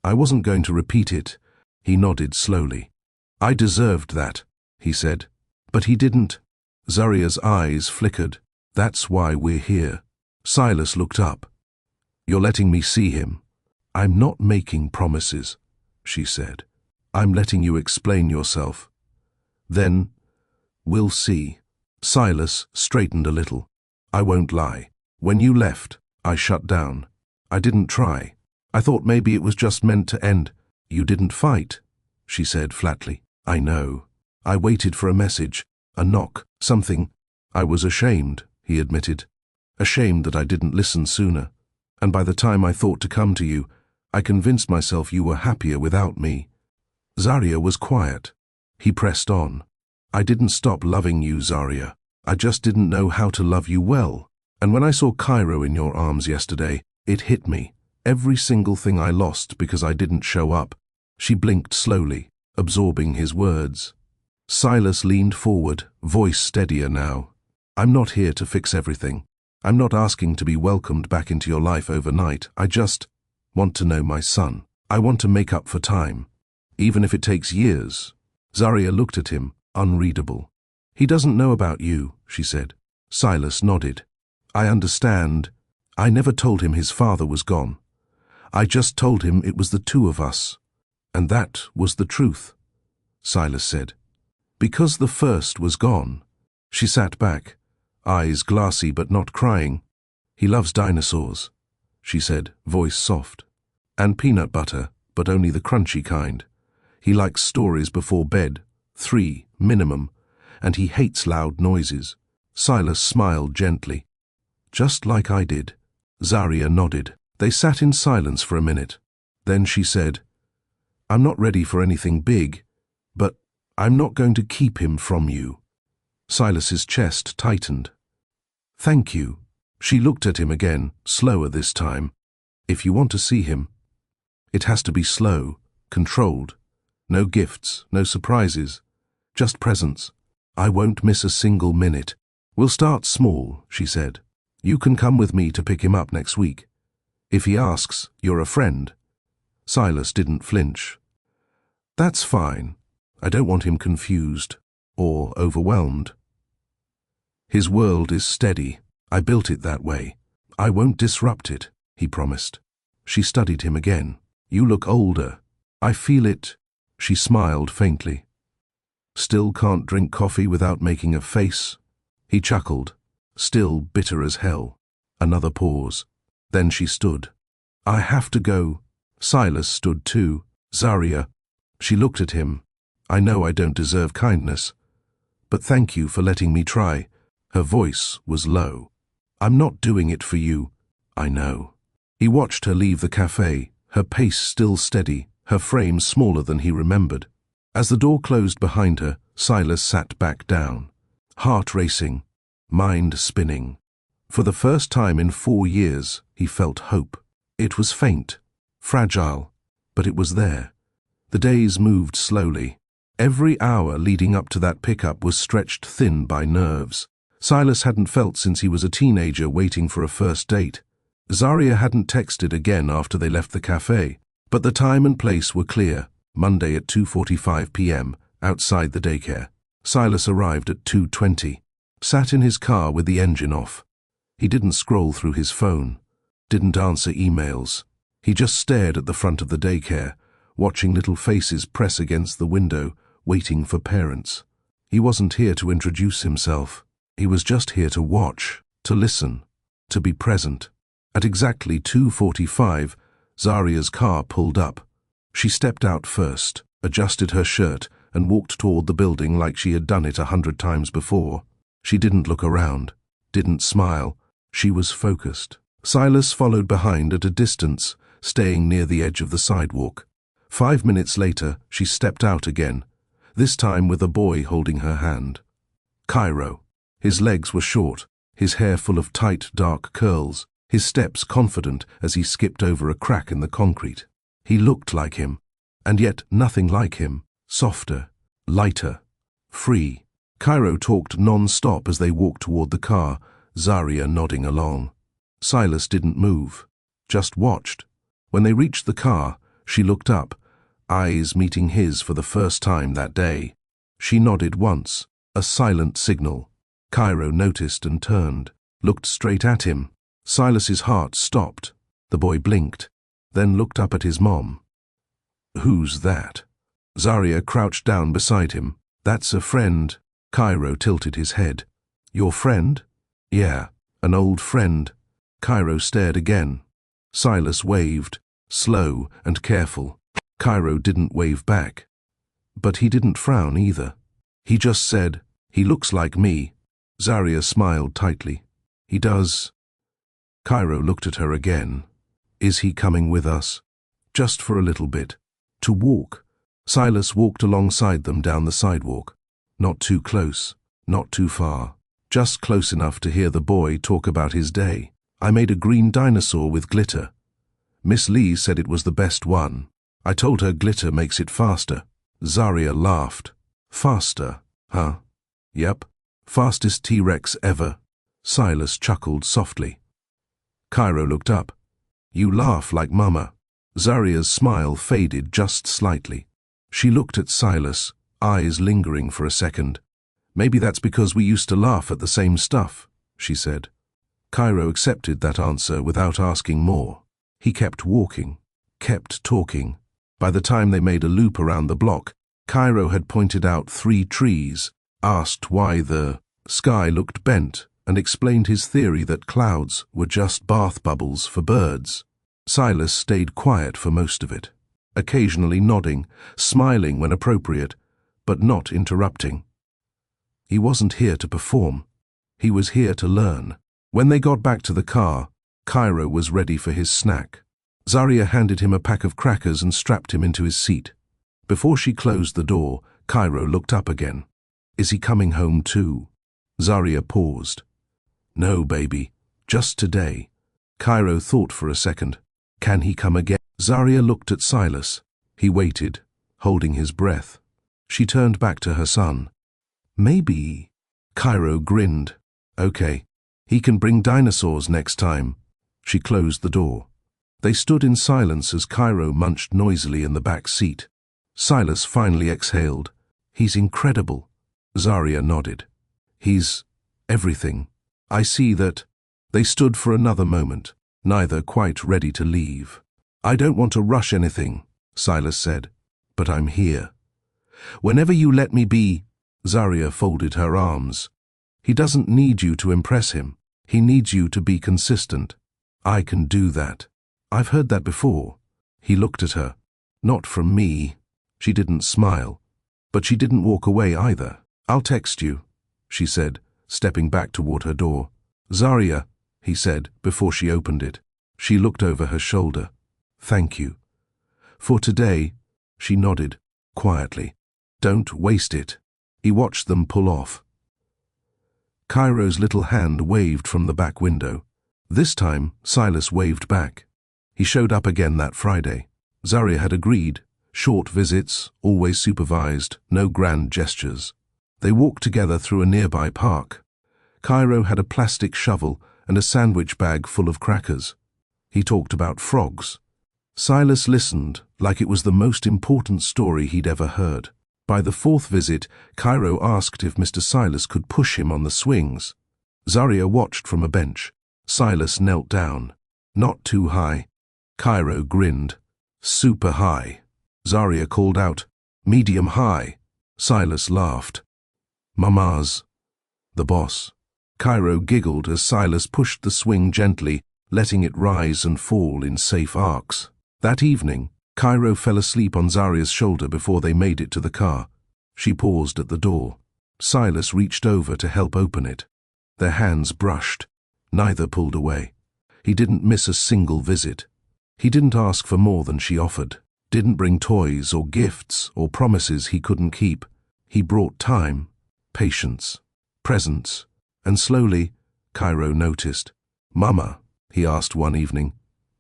I wasn't going to repeat it. He nodded slowly. I deserved that, he said. But he didn't. Zarya's eyes flickered. That's why we're here. Silas looked up. You're letting me see him. I'm not making promises, she said. I'm letting you explain yourself. Then, we'll see. Silas straightened a little. I won't lie. When you left, I shut down. I didn't try. I thought maybe it was just meant to end. You didn't fight, she said flatly. I know. I waited for a message, a knock, something. I was ashamed, he admitted. Ashamed that I didn't listen sooner. And by the time I thought to come to you, I convinced myself you were happier without me. Zarya was quiet. He pressed on. I didn't stop loving you, Zarya. I just didn't know how to love you well. And when I saw Cairo in your arms yesterday, it hit me. Every single thing I lost because I didn't show up. She blinked slowly, absorbing his words. Silas leaned forward, voice steadier now. I'm not here to fix everything. I'm not asking to be welcomed back into your life overnight. I just want to know my son. I want to make up for time. Even if it takes years. Zarya looked at him, unreadable. He doesn't know about you, she said. Silas nodded. I understand. I never told him his father was gone. I just told him it was the two of us. And that was the truth, Silas said. Because the first was gone. She sat back, eyes glassy but not crying. He loves dinosaurs, she said, voice soft. And peanut butter, but only the crunchy kind. He likes stories before bed, 3, minimum, and he hates loud noises. Silas smiled gently. Just like I did. Zarya nodded. They sat in silence for a minute. Then she said, I'm not ready for anything big, but I'm not going to keep him from you. Silas's chest tightened. Thank you. She looked at him again, slower this time. If you want to see him, it has to be slow, controlled. No gifts, no surprises, just presence. I won't miss a single minute. We'll start small, she said. You can come with me to pick him up next week. If he asks, you're a friend. Silas didn't flinch. That's fine. I don't want him confused or overwhelmed. His world is steady. I built it that way. I won't disrupt it, he promised. She studied him again. You look older. I feel it. She smiled faintly. Still can't drink coffee without making a face? He chuckled, still bitter as hell. Another pause. Then she stood. I have to go. Silas stood too. Zarya. She looked at him. I know I don't deserve kindness, but thank you for letting me try. Her voice was low. I'm not doing it for you. I know. He watched her leave the cafe, her pace still steady, her frame smaller than he remembered. As the door closed behind her, Silas sat back down, heart racing, mind spinning. For the first time in 4 years, he felt hope. It was faint, fragile, but it was there. The days moved slowly. Every hour leading up to that pickup was stretched thin by nerves. Silas hadn't felt since he was a teenager waiting for a first date. Zaria hadn't texted again after they left the cafe, but the time and place were clear. Monday at 2:45 p.m., outside the daycare. Silas arrived at 2:20, sat in his car with the engine off. He didn't scroll through his phone, didn't answer emails. He just stared at the front of the daycare, watching little faces press against the window, waiting for parents. He wasn't here to introduce himself. He was just here to watch, to listen, to be present. At exactly 2:45, Zaria's car pulled up. She stepped out first, adjusted her shirt, and walked toward the building like she had done it 100 times before. She didn't look around, didn't smile. She was focused. Silas followed behind at a distance, staying near the edge of the sidewalk. 5 minutes later, she stepped out again, this time with a boy holding her hand. Cairo. His legs were short, his hair full of tight, dark curls, his steps confident as he skipped over a crack in the concrete. He looked like him, and yet nothing like him, softer, lighter, free. Cairo talked non-stop as they walked toward the car, Zaria nodding along. Silas didn't move, just watched. When they reached the car, she looked up, eyes meeting his for the first time that day. She nodded once, a silent signal. Cairo noticed and turned, looked straight at him. Silas's heart stopped. The boy blinked, then looked up at his mom. "Who's that?" Zaria crouched down beside him. "That's a friend." Cairo tilted his head. "Your friend?" "Yeah, an old friend." Cairo stared again. Silas waved, slow and careful. Cairo didn't wave back. But he didn't frown either. He just said, "He looks like me." Zaria smiled tightly. "He does." Cairo looked at her again. "Is he coming with us?" "Just for a little bit. To walk." Silas walked alongside them down the sidewalk. Not too close, not too far. Just close enough to hear the boy talk about his day. "I made a green dinosaur with glitter. Miss Lee said it was the best one. I told her glitter makes it faster." Zaria laughed. "Faster, huh?" "Yep. Fastest T-Rex ever." Silas chuckled softly. Cairo looked up. "You laugh like Mama." Zaria's smile faded just slightly. She looked at Silas, eyes lingering for a second. "Maybe that's because we used to laugh at the same stuff," she said. Cairo accepted that answer without asking more. He kept walking, kept talking. By the time they made a loop around the block, Cairo had pointed out 3 trees, asked why the sky looked bent, and explained his theory that clouds were just bath bubbles for birds. Silas stayed quiet for most of it, occasionally nodding, smiling when appropriate, but not interrupting. He wasn't here to perform. He was here to learn. When they got back to the car, Cairo was ready for his snack. Zaria handed him a pack of crackers and strapped him into his seat. Before she closed the door, Cairo looked up again. "Is he coming home too?" Zaria paused. "No, baby, just today." Cairo thought for a second. "Can he come again?" Zaria looked at Silas. He waited, holding his breath. She turned back to her son. "Maybe." Cairo grinned. "Okay, he can bring dinosaurs next time." She closed the door. They stood in silence as Cairo munched noisily in the back seat. Silas finally exhaled. "He's incredible." Zaria nodded. "He's everything. I see that." They stood for another moment, neither quite ready to leave. "I don't want to rush anything," Silas said, "but I'm here. Whenever you let me be." Zaria folded her arms. "He doesn't need you to impress him. He needs you to be consistent." "I can do that." "I've heard that before." He looked at her. "Not from me." She didn't smile, but she didn't walk away either. "I'll text you," she said, stepping back toward her door. "Zaria," he said before she opened it. She looked over her shoulder. "Thank you." "For today," she nodded, quietly. "Don't waste it." He watched them pull off. Cairo's little hand waved from the back window. This time, Silas waved back. He showed up again that Friday. Zaria had agreed. Short visits, always supervised, no grand gestures. They walked together through a nearby park. Cairo had a plastic shovel and a sandwich bag full of crackers. He talked about frogs. Silas listened like it was the most important story he'd ever heard. By the fourth visit, Cairo asked if Mr. Silas could push him on the swings. Zaria watched from a bench. Silas knelt down. Not too high. Cairo grinned. Super high. Zaria called out, medium high. Silas laughed. Mamaz. The boss. Cairo giggled as Silas pushed the swing gently, letting it rise and fall in safe arcs. That evening, Cairo fell asleep on Zaria's shoulder before they made it to the car. She paused at the door. Silas reached over to help open it. Their hands brushed. Neither pulled away. He didn't miss a single visit. He didn't ask for more than she offered. Didn't bring toys or gifts or promises he couldn't keep. He brought time, patience, presence, and slowly, Cairo noticed. Mama, he asked one evening,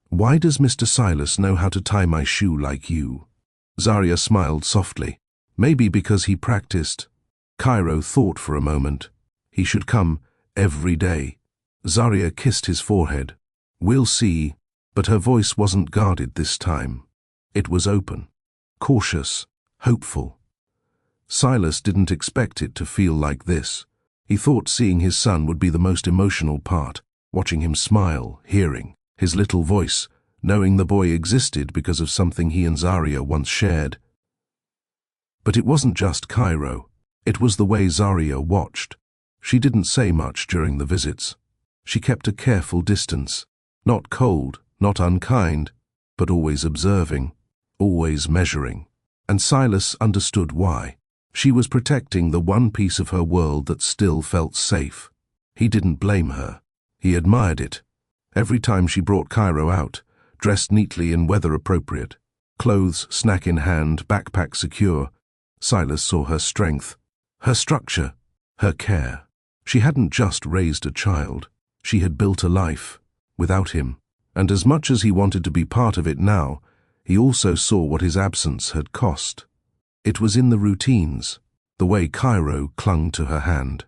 why does Mr. Silas know how to tie my shoe like you? Zaria smiled softly. Maybe because he practiced. Cairo thought for a moment. He should come every day. Zaria kissed his forehead. We'll see, but her voice wasn't guarded this time. It was open, cautious, hopeful. Silas didn't expect it to feel like this. He thought seeing his son would be the most emotional part, watching him smile, hearing his little voice, knowing the boy existed because of something he and Zaria once shared. But it wasn't just Cairo. It was the way Zaria watched. She didn't say much during the visits. She kept a careful distance, not cold, not unkind, but always observing, always measuring. And Silas understood why. She was protecting the one piece of her world that still felt safe. He didn't blame her. He admired it. Every time she brought Cairo out, dressed neatly and weather-appropriate, clothes snack in hand, backpack secure, Silas saw her strength, her structure, her care. She hadn't just raised a child. She had built a life, without him. And as much as he wanted to be part of it now, he also saw what his absence had cost. It was in the routines, the way Cairo clung to her hand,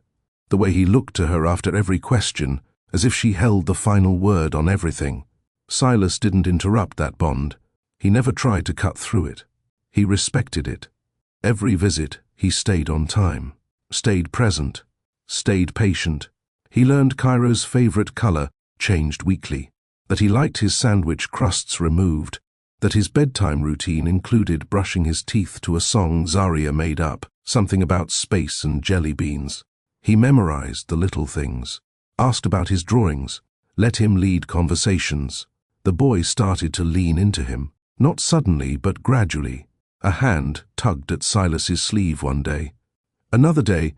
the way he looked to her after every question, as if she held the final word on everything. Silas didn't interrupt that bond. He never tried to cut through it. He respected it. Every visit, he stayed on time, stayed present, stayed patient. He learned Cairo's favorite color changed weekly, that he liked his sandwich crusts removed, that his bedtime routine included brushing his teeth to a song Zaria made up, something about space and jelly beans. He memorized the little things, asked about his drawings, let him lead conversations. The boy started to lean into him, not suddenly but gradually. A hand tugged at Silas's sleeve one day. Another day,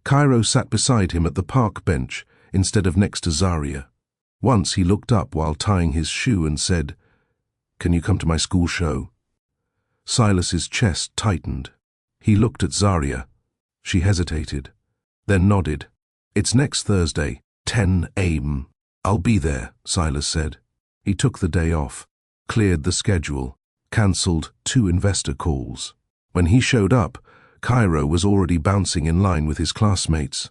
Cairo sat beside him at the park bench instead of next to Zaria. Once he looked up while tying his shoe and said, "Can you come to my school show?" Silas's chest tightened. He looked at Zaria. She hesitated, then nodded. "It's next Thursday, 10 a.m. "I'll be there," Silas said. He took the day off, cleared the schedule, cancelled 2 investor calls. When he showed up, Cairo was already bouncing in line with his classmates,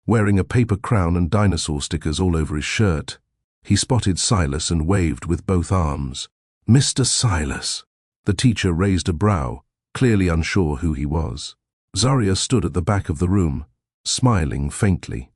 wearing a paper crown and dinosaur stickers all over his shirt. He spotted Silas and waved with both arms. "Mr. Silas." The teacher raised a brow, clearly unsure who he was. Zaria stood at the back of the room, smiling faintly.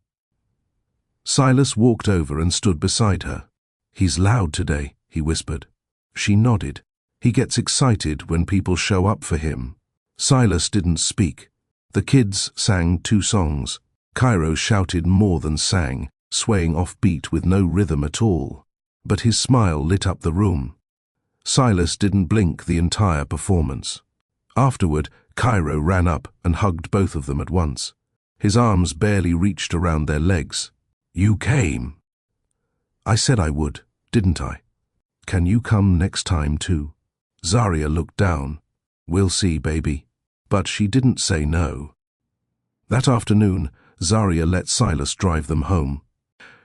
Silas walked over and stood beside her. "He's loud today," he whispered. She nodded. "He gets excited when people show up for him." Silas didn't speak. The kids sang 2 songs. Cairo shouted more than sang, swaying off beat with no rhythm at all. But his smile lit up the room. Silas didn't blink the entire performance. Afterward, Cairo ran up and hugged both of them at once. His arms barely reached around their legs. "You came." "I said I would, didn't I? Can you come next time too?" Zaria looked down. "We'll see, baby." But she didn't say no. That afternoon, Zaria let Silas drive them home.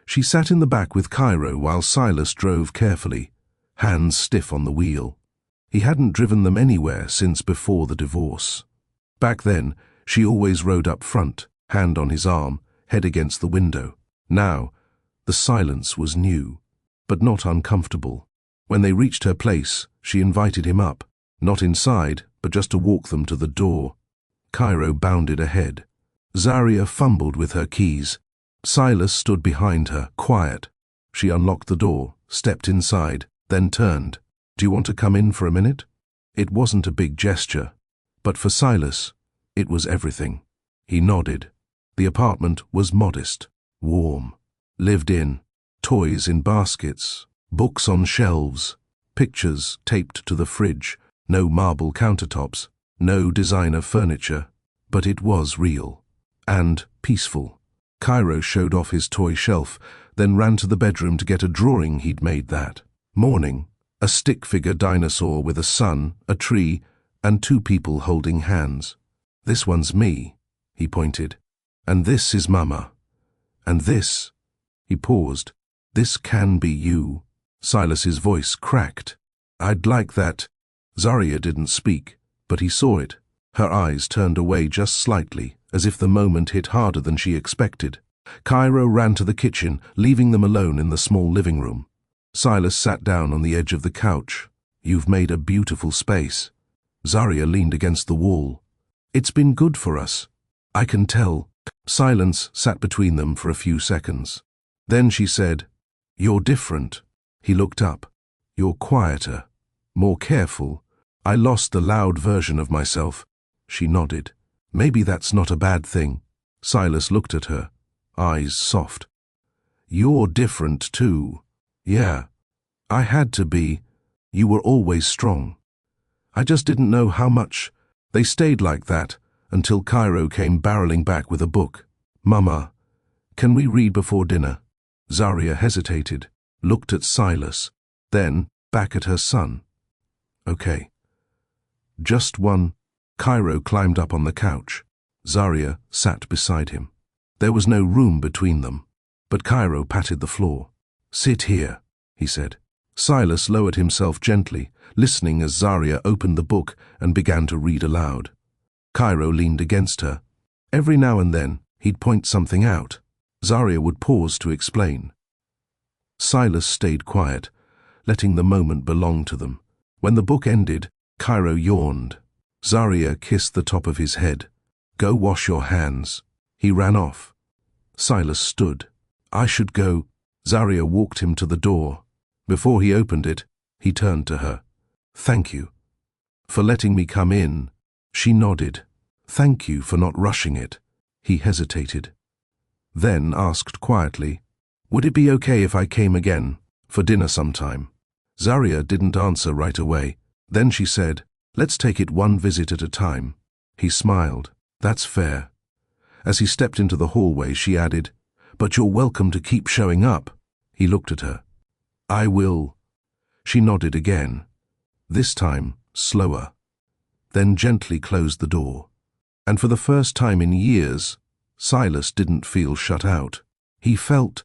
She sat in the back with Cairo while Silas drove carefully, hands stiff on the wheel. He hadn't driven them anywhere since before the divorce. Back then, she always rode up front, hand on his arm, head against the window. Now, the silence was new, but not uncomfortable. When they reached her place, she invited him up, not inside, but just to walk them to the door. Cairo bounded ahead. Zaria fumbled with her keys. Silas stood behind her, quiet. She unlocked the door, stepped inside, then turned. "Do you want to come in for a minute?" It wasn't a big gesture, but for Silas, it was everything. He nodded. The apartment was modest, warm, lived in, toys in baskets, books on shelves, pictures taped to the fridge, no marble countertops, no designer furniture, but it was real and peaceful. Cairo showed off his toy shelf, then ran to the bedroom to get a drawing he'd made that morning. A stick-figure dinosaur with a sun, a tree, and two people holding hands. "This one's me," he pointed. "And this is Mama. And this," he paused, "this can be you." Silas's voice cracked. "I'd like that." Zaria didn't speak, but he saw it. Her eyes turned away just slightly, as if the moment hit harder than she expected. Cairo ran to the kitchen, leaving them alone in the small living room. Silas sat down on the edge of the couch. "You've made a beautiful space." Zaria leaned against the wall. "It's been good for us. I can tell." Silence sat between them for a few seconds. Then she said, "You're different." He looked up. "You're quieter, more careful. I lost the loud version of myself." She nodded. "Maybe that's not a bad thing." Silas looked at her, eyes soft. "You're different too." "Yeah, I had to be. You were always strong. I just didn't know how much." They stayed like that until Cairo came barreling back with a book. "Mama, can we read before dinner?" Zaria hesitated, looked at Silas, then back at her son. "Okay." "Just one." Cairo climbed up on the couch. Zaria sat beside him. There was no room between them, but Cairo patted the floor. "Sit here," he said. Silas lowered himself gently, listening as Zaria opened the book and began to read aloud. Cairo leaned against her. Every now and then, he'd point something out. Zaria would pause to explain. Silas stayed quiet, letting the moment belong to them. When the book ended, Cairo yawned. Zaria kissed the top of his head. "Go wash your hands." He ran off. Silas stood. "I should go." Zaria walked him to the door. Before he opened it, he turned to her. "Thank you for letting me come in." She nodded. "Thank you for not rushing it." He hesitated, then asked quietly, "Would it be okay if I came again, for dinner sometime?" Zaria didn't answer right away. Then she said, "Let's take it one visit at a time." He smiled. "That's fair." As he stepped into the hallway, she added, "But you're welcome to keep showing up." He looked at her. "I will." She nodded again, this time slower, then gently closed the door. And for the first time in years, Silas didn't feel shut out. He felt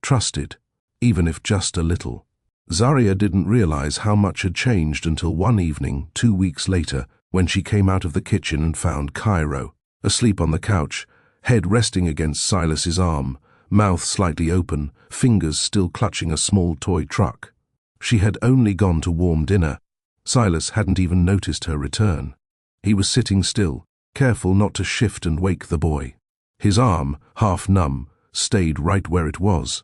trusted, even if just a little. Zaria didn't realize how much had changed until one evening, 2 weeks later, when she came out of the kitchen and found Cairo, asleep on the couch, head resting against Silas's arm, mouth slightly open, fingers still clutching a small toy truck. She had only gone to warm dinner. Silas hadn't even noticed her return. He was sitting still, careful not to shift and wake the boy. His arm, half numb, stayed right where it was.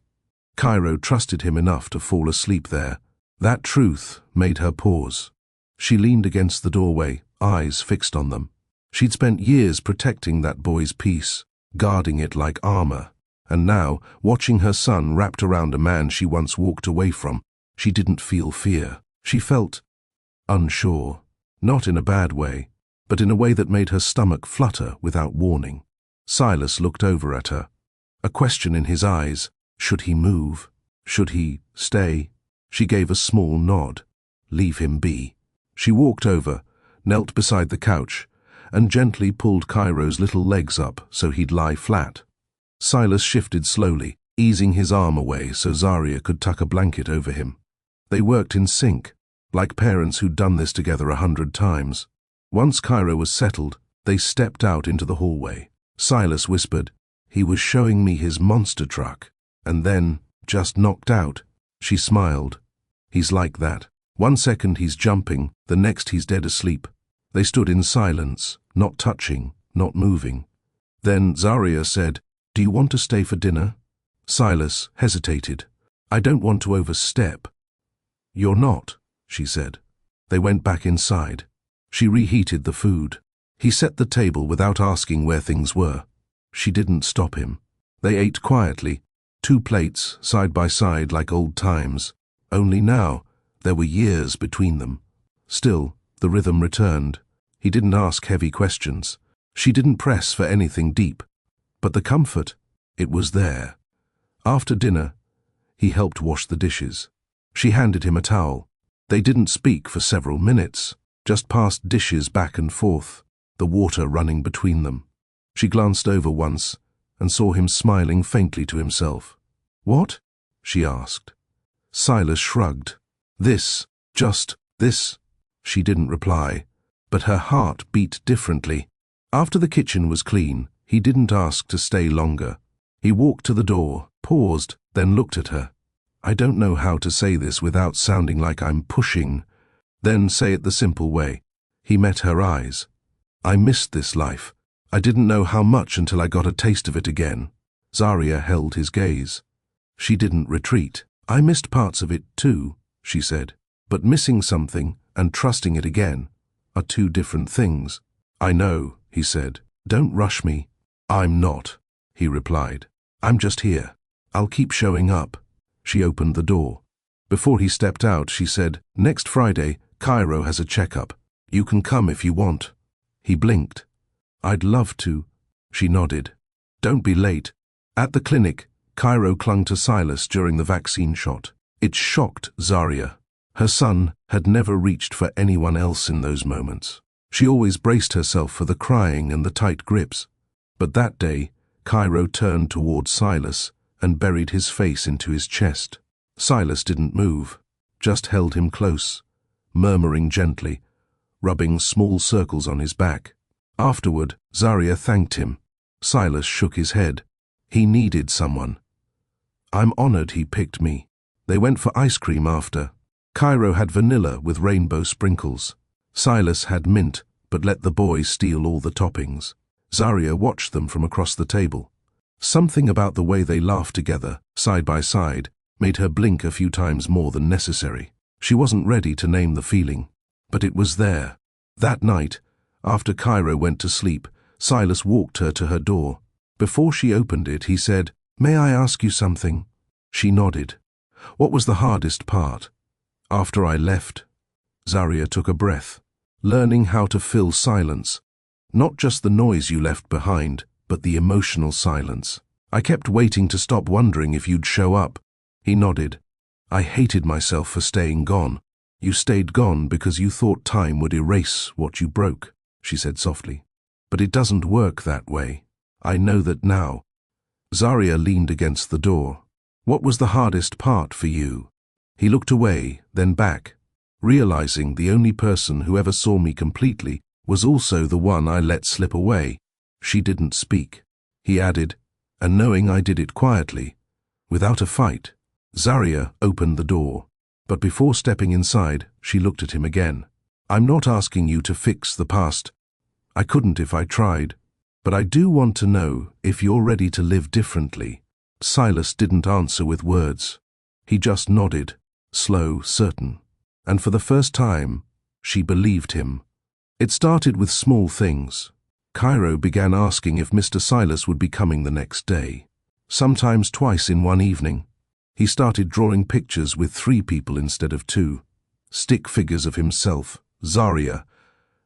Cairo trusted him enough to fall asleep there. That truth made her pause. She leaned against the doorway, eyes fixed on them. She'd spent years protecting that boy's peace, guarding it like armor. And now, watching her son wrapped around a man she once walked away from, she didn't feel fear. She felt unsure, not in a bad way, but in a way that made her stomach flutter without warning. Silas looked over at her, a question in his eyes. Should he move? Should he stay? She gave a small nod. Leave him be. She walked over, knelt beside the couch, and gently pulled Cairo's little legs up so he'd lie flat. Silas shifted slowly, easing his arm away so Zaria could tuck a blanket over him. They worked in sync, like parents who'd done this together 100 times. Once Cairo was settled, they stepped out into the hallway. Silas whispered, "He was showing me his monster truck, and then, just knocked out." She smiled. "He's like that. 1 second he's jumping, the next he's dead asleep." They stood in silence, not touching, not moving. Then Zaria said, "Do you want to stay for dinner?" Silas hesitated. "I don't want to overstep." "You're not," she said. They went back inside. She reheated the food. He set the table without asking where things were. She didn't stop him. They ate quietly, 2 plates side by side like old times. Only now, there were years between them. Still, the rhythm returned. He didn't ask heavy questions. She didn't press for anything deep. But the comfort, it was there. After dinner, he helped wash the dishes. She handed him a towel. They didn't speak for several minutes, just passed dishes back and forth, the water running between them. She glanced over once and saw him smiling faintly to himself. "What?" she asked. Silas shrugged. Just this." She didn't reply, but her heart beat differently. After the kitchen was clean, he didn't ask to stay longer. He walked to the door, paused, then looked at her. "I don't know how to say this without sounding like I'm pushing." "Then say it the simple way." He met her eyes. "I missed this life. I didn't know how much until I got a taste of it again." Zaria held his gaze. She didn't retreat. "I missed parts of it too," she said. "But missing something and trusting it again are 2 different things." "I know," he said. "Don't rush me." "I'm not," he replied. "I'm just here. I'll keep showing up." She opened the door. Before he stepped out, she said, "Next Friday, Cairo has a checkup. You can come if you want." He blinked. "I'd love to." She nodded. "Don't be late." At the clinic, Cairo clung to Silas during the vaccine shot. It shocked Zaria. Her son had never reached for anyone else in those moments. She always braced herself for the crying and the tight grips. But that day, Cairo turned toward Silas and buried his face into his chest. Silas didn't move, just held him close, murmuring gently, rubbing small circles on his back. Afterward, Zaria thanked him. Silas shook his head. He needed someone. "I'm honored he picked me." They went for ice cream after. Cairo had vanilla with rainbow sprinkles. Silas had mint, but let the boy steal all the toppings. Zaria watched them from across the table. Something about the way they laughed together, side by side, made her blink a few times more than necessary. She wasn't ready to name the feeling, but it was there. That night, after Cairo went to sleep, Silas walked her to her door. Before she opened it, he said, "May I ask you something?" She nodded. "What was the hardest part?" "After I left." Zaria took a breath. "Learning how to fill silence. Not just the noise you left behind, but the emotional silence. I kept waiting to stop wondering if you'd show up." He nodded. "I hated myself for staying gone." "You stayed gone because you thought time would erase what you broke," she said softly. "But it doesn't work that way. I know that now." Zaria leaned against the door. "What was the hardest part for you?" He looked away, then back, realizing the only person who ever saw me completely was also the one I let slip away. She didn't speak. He added, "And knowing I did it quietly, without a fight." Zaria opened the door, but before stepping inside, she looked at him again. "I'm not asking you to fix the past. I couldn't if I tried. But I do want to know if you're ready to live differently." Silas didn't answer with words. He just nodded, slow, certain. And for the first time, she believed him. It started with small things. Cairo began asking if Mr. Silas would be coming the next day. Sometimes twice in one evening. He started drawing pictures with 3 people instead of 2. Stick figures of himself, Zaria,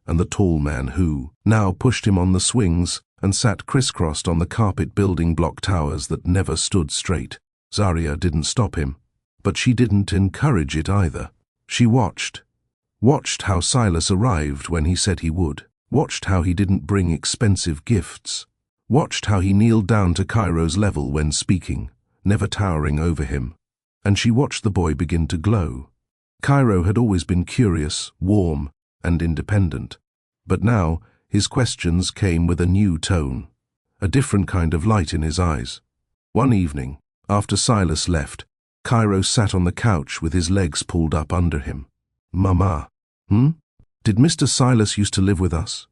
and the tall man who now pushed him on the swings and sat crisscrossed on the carpet building block towers that never stood straight. Zaria didn't stop him, but she didn't encourage it either. She watched how Silas arrived when he said he would, watched how he didn't bring expensive gifts, watched how he kneeled down to Cairo's level when speaking, never towering over him. And she watched the boy begin to glow. Cairo had always been curious, warm, and independent. But now, his questions came with a new tone, a different kind of light in his eyes. One evening, after Silas left, Cairo sat on the couch with his legs pulled up under him. "Mama, did Mr. Silas used to live with us?"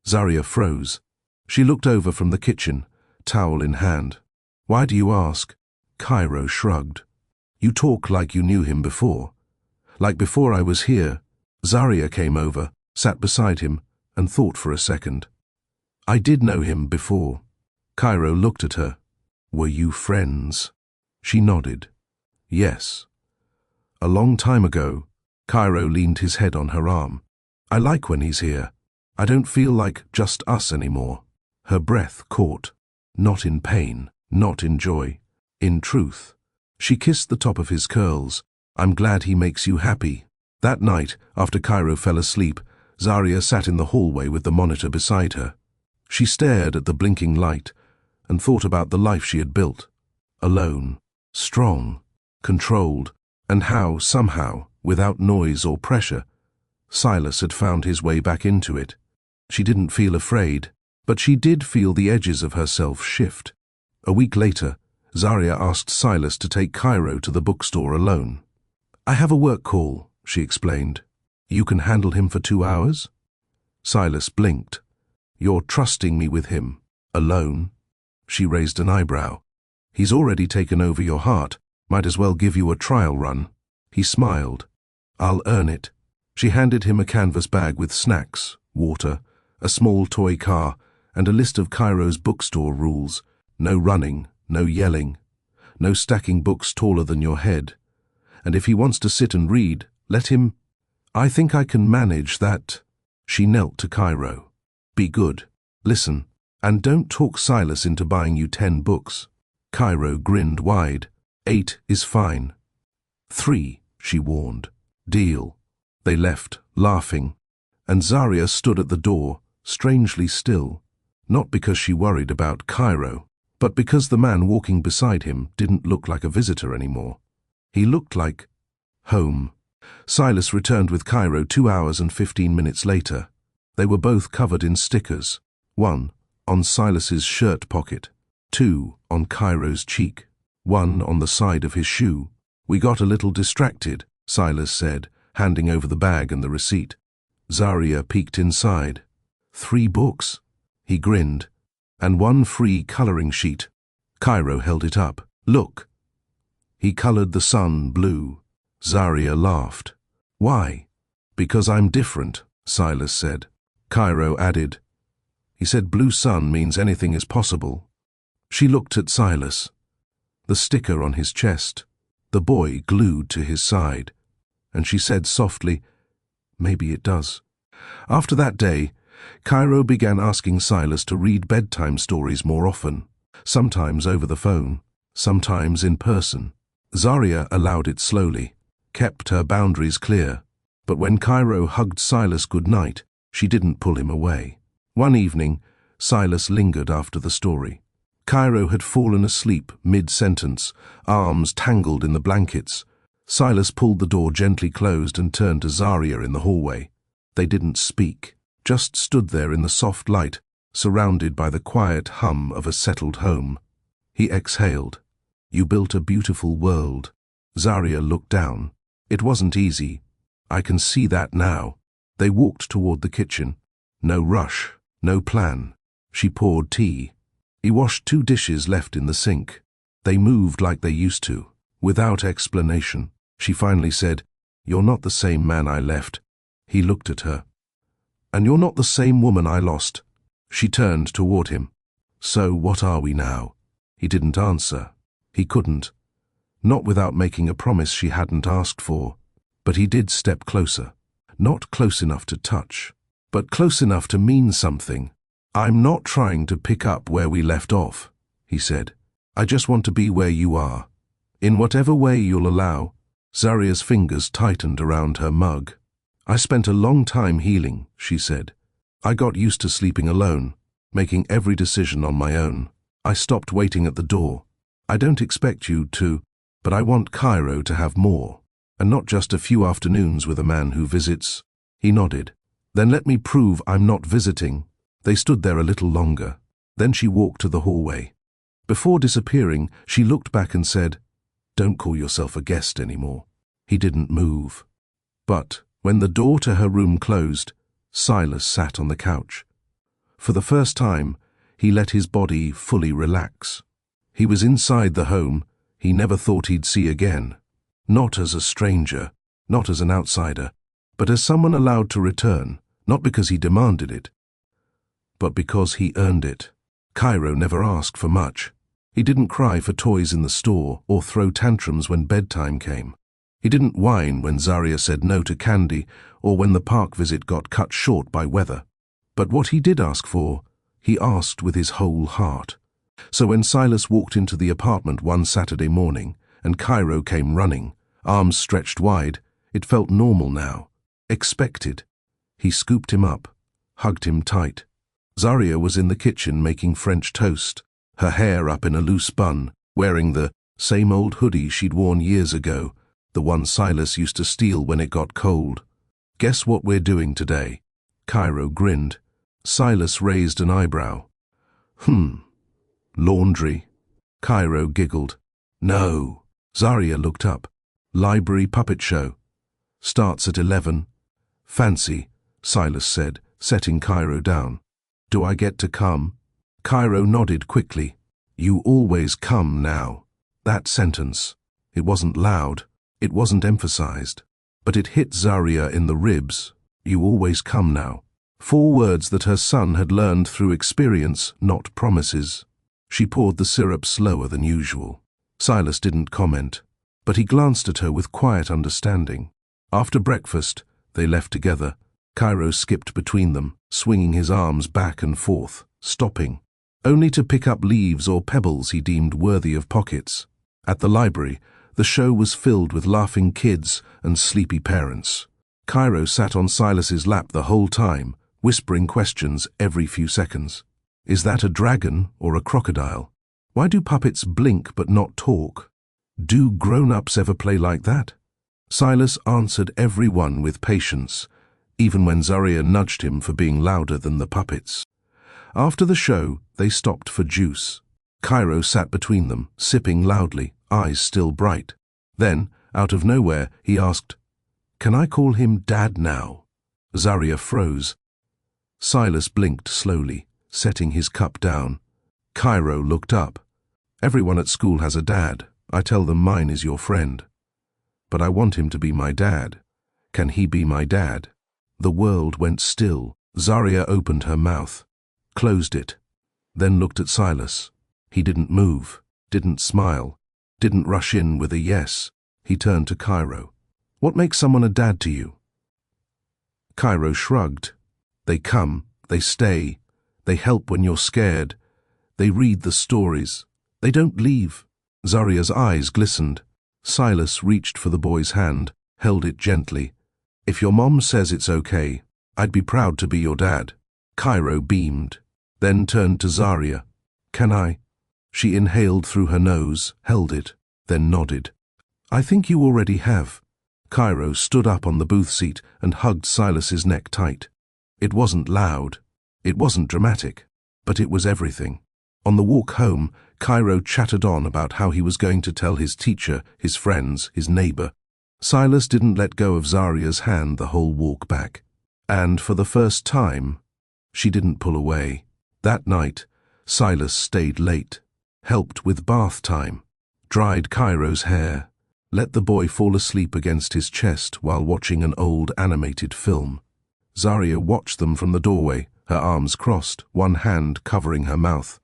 Zaria froze. She looked over from the kitchen, towel in hand. "Why do you ask?" Cairo shrugged. "You talk like you knew him before. Like before I was here." Zaria came over, sat beside him, and thought for a second. "I did know him before." Cairo looked at her. "Were you friends?" She nodded. "Yes." "A long time ago." Cairo leaned his head on her arm. "I like when he's here. I don't feel like just us anymore." Her breath caught. Not in pain, not in joy, in truth. She kissed the top of his curls. "I'm glad he makes you happy." That night, after Cairo fell asleep, Zaria sat in the hallway with the monitor beside her. She stared at the blinking light and thought about the life she had built. Alone, strong, controlled, and how, somehow, without noise or pressure, Silas had found his way back into it. She didn't feel afraid, but she did feel the edges of herself shift. A week later, Zaria asked Silas to take Cairo to the bookstore alone. "I have a work call," she explained. "You can handle him for 2 hours?" Silas blinked. "You're trusting me with him, alone?" She raised an eyebrow. "He's already taken over your heart. Might as well give you a trial run." He smiled. "I'll earn it." She handed him a canvas bag with snacks, water, a small toy car, and a list of Cairo's bookstore rules. No running, no yelling, no stacking books taller than your head. And if he wants to sit and read, let him. "I think I can manage that." She knelt to Cairo. "Be good. Listen, and don't talk Silas into buying you 10 books. Cairo grinned wide. 8 is fine. 3, she warned. "Deal." They left, laughing, and Zaria stood at the door, strangely still, not because she worried about Cairo, but because the man walking beside him didn't look like a visitor anymore. He looked like home. Silas returned with Cairo 2 hours and 15 minutes later. They were both covered in stickers, 1 on Silas's shirt pocket, 2 on Cairo's cheek, 1 on the side of his shoe. "We got a little distracted," Silas said, handing over the bag and the receipt. Zaria peeked inside. 3 books. He grinned. "And 1 free coloring sheet." Cairo held it up. "Look." He colored the sun blue. Zaria laughed. "Why?" "Because I'm different," Silas said. Cairo added. He said blue sun means anything is possible. She looked at Silas. The sticker on his chest, the boy glued to his side, and she said softly, "Maybe it does." After that day, Cairo began asking Silas to read bedtime stories more often, sometimes over the phone, sometimes in person. Zaria allowed it slowly, kept her boundaries clear, but when Cairo hugged Silas goodnight, she didn't pull him away. One evening, Silas lingered after the story. Cairo had fallen asleep mid-sentence, arms tangled in the blankets. Silas pulled the door gently closed and turned to Zaria in the hallway. They didn't speak, just stood there in the soft light, surrounded by the quiet hum of a settled home. He exhaled. "You built a beautiful world." Zaria looked down. "It wasn't easy. I can see that now." They walked toward the kitchen. No rush, no plan. She poured tea. He washed 2 dishes left in the sink. They moved like they used to, without explanation. She finally said, "You're not the same man I left." He looked at her. "And you're not the same woman I lost." She turned toward him. "So what are we now?" He didn't answer. He couldn't. Not without making a promise she hadn't asked for. But he did step closer. Not close enough to touch, but close enough to mean something. "I'm not trying to pick up where we left off," he said. "I just want to be where you are. In whatever way you'll allow." Zaria's fingers tightened around her mug. "I spent a long time healing," she said. "I got used to sleeping alone, making every decision on my own. I stopped waiting at the door. I don't expect you to, but I want Cairo to have more. And not just a few afternoons with a man who visits. He nodded. Then let me prove I'm not visiting. They stood there a little longer. Then she walked to the hallway. Before disappearing, she looked back and said, "Don't call yourself a guest anymore." He didn't move. But when the door to her room closed, Silas sat on the couch. For the first time, he let his body fully relax. He was inside the home he never thought he'd see again. Not as a stranger, not as an outsider, but as someone allowed to return, not because he demanded it, but because he earned it. Cairo never asked for much. He didn't cry for toys in the store or throw tantrums when bedtime came. He didn't whine when Zaria said no to candy or when the park visit got cut short by weather. But what he did ask for, he asked with his whole heart. So when Silas walked into the apartment one Saturday morning and Cairo came running, arms stretched wide, it felt normal now, expected. He scooped him up, hugged him tight. Zaria was in the kitchen making French toast, her hair up in a loose bun, wearing the same old hoodie she'd worn years ago, the one Silas used to steal when it got cold. "Guess what we're doing today?" Cairo grinned. Silas raised an eyebrow. Laundry." Cairo giggled. "No." Zaria looked up. "Library puppet show. Starts at 11. "Fancy," Silas said, setting Cairo down. "Do I get to come?" Cairo nodded quickly. "You always come now." That sentence. It wasn't loud. It wasn't emphasized. But it hit Zaria in the ribs. You always come now. 4 words that her son had learned through experience, not promises. She poured the syrup slower than usual. Silas didn't comment, but he glanced at her with quiet understanding. After breakfast, they left together. Cairo skipped between them, swinging his arms back and forth, stopping, only to pick up leaves or pebbles he deemed worthy of pockets. At the library, the show was filled with laughing kids and sleepy parents. Cairo sat on Silas's lap the whole time, whispering questions every few seconds. Is that a dragon or a crocodile? Why do puppets blink but not talk? Do grown-ups ever play like that? Silas answered every one with patience, even when Zaria nudged him for being louder than the puppets. After the show, they stopped for juice. Cairo sat between them, sipping loudly, eyes still bright. Then, out of nowhere, he asked, "Can I call him Dad now?" Zaria froze. Silas blinked slowly, setting his cup down. Cairo looked up. "Everyone at school has a dad. I tell them mine is your friend. But I want him to be my dad. Can he be my dad?" The world went still. Zaria opened her mouth, closed it, then looked at Silas. He didn't move, didn't smile, didn't rush in with a yes. He turned to Cairo. "What makes someone a dad to you?" Cairo shrugged. "They come, they stay, they help when you're scared, they read the stories, they don't leave." Zaria's eyes glistened. Silas reached for the boy's hand, held it gently. "If your mom says it's okay, I'd be proud to be your dad." Cairo beamed, then turned to Zaria. "Can I?" She inhaled through her nose, held it, then nodded. "I think you already have." Cairo stood up on the booth seat and hugged Silas's neck tight. It wasn't loud, it wasn't dramatic, but it was everything. On the walk home, Cairo chattered on about how he was going to tell his teacher, his friends, his neighbor. Silas didn't let go of Zaria's hand the whole walk back. And for the first time, she didn't pull away. That night, Silas stayed late, helped with bath time, dried Cairo's hair, let the boy fall asleep against his chest while watching an old animated film. Zaria watched them from the doorway, her arms crossed, one hand covering her mouth.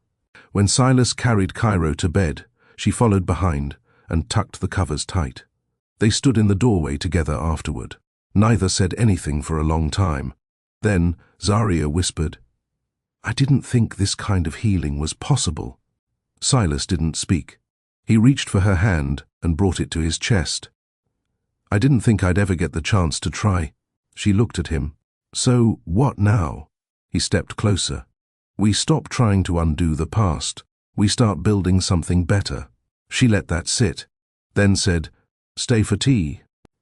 When Silas carried Cairo to bed, she followed behind and tucked the covers tight. They stood in the doorway together afterward. Neither said anything for a long time. Then Zaria whispered, "I didn't think this kind of healing was possible." Silas didn't speak. He reached for her hand and brought it to his chest. "I didn't think I'd ever get the chance to try." She looked at him. "So what now?" He stepped closer. "We stop trying to undo the past. We start building something better." She let that sit, then said, "Stay for tea."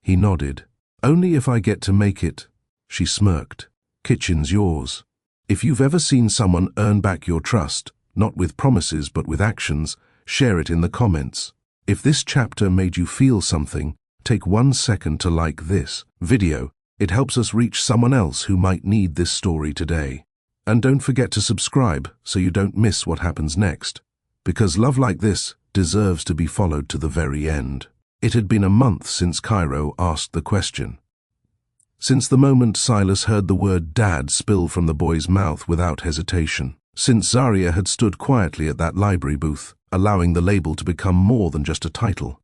He nodded. Only if I get to make it. She smirked. Kitchen's yours. If you've ever seen someone earn back your trust, not with promises but with actions, share it in the comments. If this chapter made you feel something, take 1 second to like this video. It helps us reach someone else who might need this story today. And don't forget to subscribe so you don't miss what happens next. Because love like this deserves to be followed to the very end. It had been a month since Cairo asked the question. Since the moment Silas heard the word Dad spill from the boy's mouth without hesitation. Since Zaria had stood quietly at that library booth, allowing the label to become more than just a title.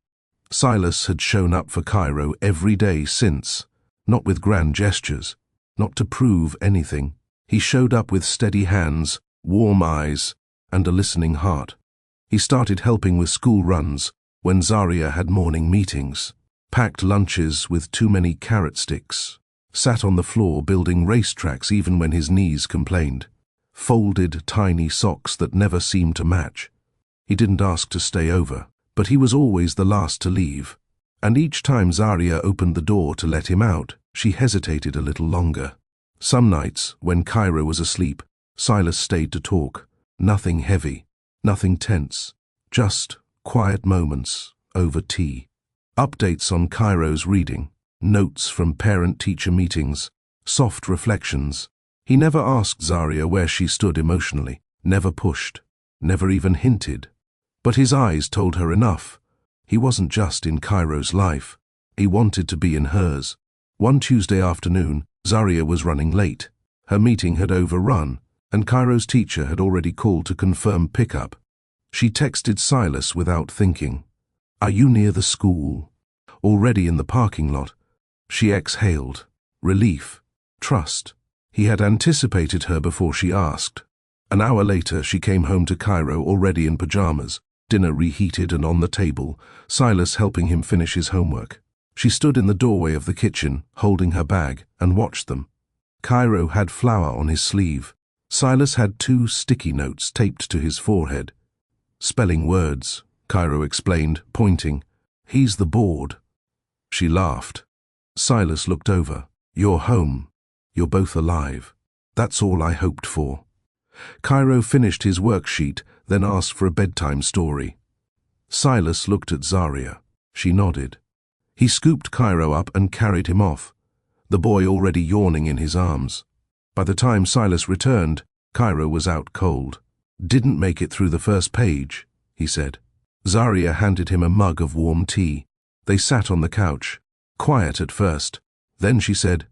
Silas had shown up for Cairo every day since, not with grand gestures, not to prove anything. He showed up with steady hands, warm eyes, and a listening heart. He started helping with school runs when Zaria had morning meetings, packed lunches with too many carrot sticks, sat on the floor building racetracks even when his knees complained, folded tiny socks that never seemed to match. He didn't ask to stay over, but he was always the last to leave, and each time Zaria opened the door to let him out, she hesitated a little longer. Some nights, when Cairo was asleep, Silas stayed to talk. Nothing heavy, nothing tense, just quiet moments over tea. Updates on Cairo's reading, notes from parent-teacher meetings, soft reflections. He never asked Zaria where she stood emotionally, never pushed, never even hinted. But his eyes told her enough. He wasn't just in Cairo's life. He wanted to be in hers. One Tuesday afternoon, Zaria was running late. Her meeting had overrun, and Cairo's teacher had already called to confirm pickup. She texted Silas without thinking. "Are you near the school?" Already in the parking lot. She exhaled. Relief. Trust. He had anticipated her before she asked. An hour later, she came home to Cairo already in pajamas, dinner reheated and on the table, Silas helping him finish his homework. She stood in the doorway of the kitchen, holding her bag, and watched them. Cairo had flour on his sleeve. Silas had 2 sticky notes taped to his forehead. "Spelling words," Cairo explained, pointing. "He's the board." She laughed. Silas looked over. "You're home. You're both alive. That's all I hoped for." Cairo finished his worksheet, then asked for a bedtime story. Silas looked at Zaria. She nodded. He scooped Cairo up and carried him off, the boy already yawning in his arms. By the time Silas returned, Cairo was out cold. "Didn't make it through the first page," he said. Zaria handed him a mug of warm tea. They sat on the couch, quiet at first. Then she said,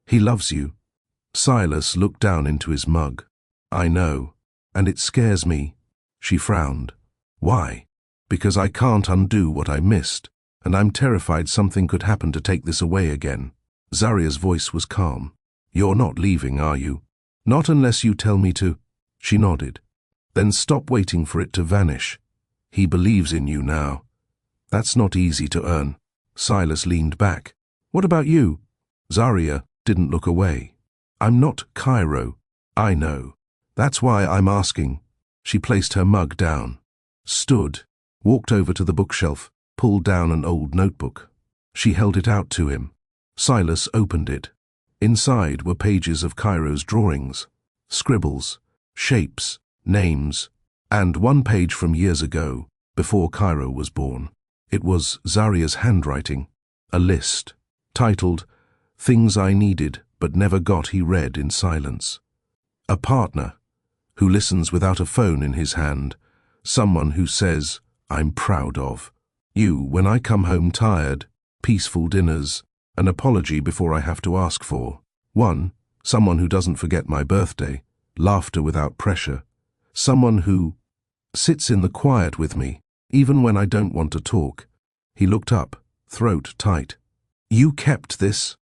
"He loves you." Silas looked down into his mug. "I know, and it scares me." She frowned. "Why?" "Because I can't undo what I missed, and I'm terrified something could happen to take this away again." Zaria's voice was calm. "You're not leaving, are you?" "Not unless you tell me to." She nodded. "Then stop waiting for it to vanish. He believes in you now. That's not easy to earn." Silas leaned back. "What about you?" Zaria didn't look away. "I'm not Cairo. I know. That's why I'm asking." She placed her mug down, stood, walked over to the bookshelf, pulled down an old notebook. She held it out to him. Silas opened it. Inside were pages of Cairo's drawings, scribbles, shapes, names, and one page from years ago, before Cairo was born. It was Zaria's handwriting, a list, titled, "Things I Needed But Never Got." He read in silence. A partner who listens without a phone in his hand, someone who says, "I'm proud of you when I come home tired," peaceful dinners, an apology before I have to ask for one, someone who doesn't forget my birthday, laughter without pressure, someone who sits in the quiet with me, even when I don't want to talk. He looked up, throat tight. "You kept this?"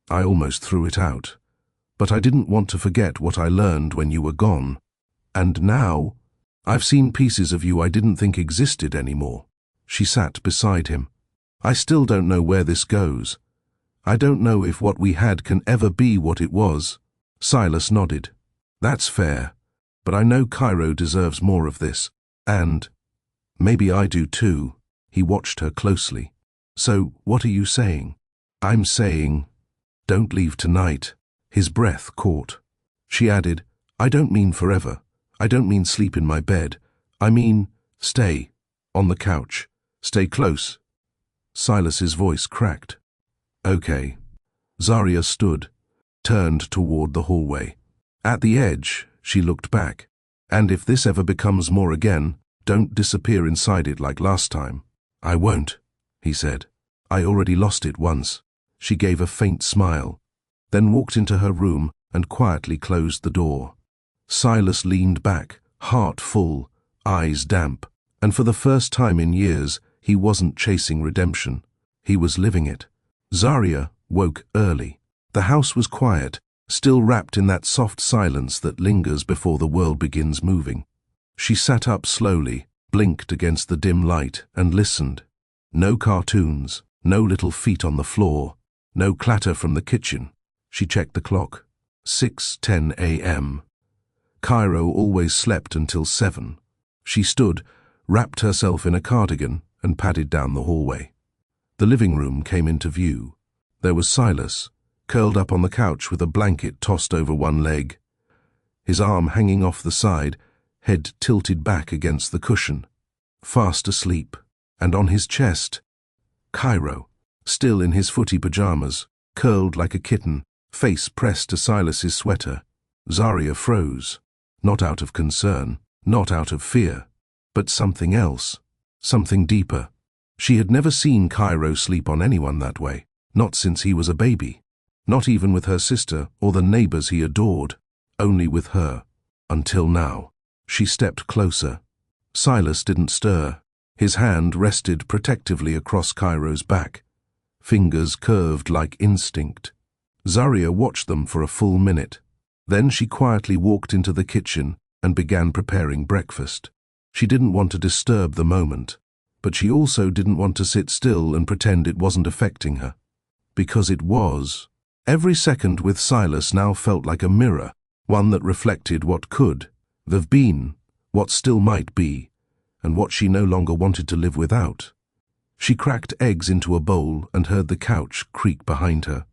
I almost threw it out. "But I didn't want to forget what I learned when you were gone. And now, I've seen pieces of you I didn't think existed anymore." She sat beside him. "I still don't know where this goes. I don't know if what we had can ever be what it was." Silas nodded. "That's fair, but I know Cairo deserves more of this. And maybe I do too." He watched her closely. "So, what are you saying?" I'm saying, don't leave tonight. His breath caught. She added, I don't mean forever. I don't mean sleep in my bed. I mean, stay. On the couch. Stay close. Silas's voice cracked. Okay. Zarya stood, turned toward the hallway. At the edge, she looked back. And if this ever becomes more again, don't disappear inside it like last time. I won't, he said. I already lost it once. She gave a faint smile, then walked into her room and quietly closed the door. Silas leaned back, heart full, eyes damp, and for the first time in years, he wasn't chasing redemption. He was living it. Zarya woke early. The house was quiet, still wrapped in that soft silence that lingers before the world begins moving. She sat up slowly, blinked against the dim light, and listened. No cartoons, no little feet on the floor, no clatter from the kitchen. She checked the clock. 6:10 a.m. Cairo always slept until 7. She stood, wrapped herself in a cardigan, and padded down the hallway. The living room came into view. There was Silas, curled up on the couch with a blanket tossed over one leg, his arm hanging off the side, head tilted back against the cushion, fast asleep, and on his chest, Cairo, still in his footy pajamas, curled like a kitten, face pressed to Silas's sweater. Zarya froze, not out of concern, not out of fear, but something else, something deeper. She had never seen Cairo sleep on anyone that way, not since he was a baby, not even with her sister or the neighbors he adored, only with her. Until now. She stepped closer. Silas didn't stir. His hand rested protectively across Cairo's back, fingers curved like instinct. Zarya watched them for a full minute. Then she quietly walked into the kitchen and began preparing breakfast. She didn't want to disturb the moment, but she also didn't want to sit still and pretend it wasn't affecting her. Because it was. Every second with Silas now felt like a mirror, one that reflected what could have been, what still might be, and what she no longer wanted to live without. She cracked eggs into a bowl and heard the couch creak behind her.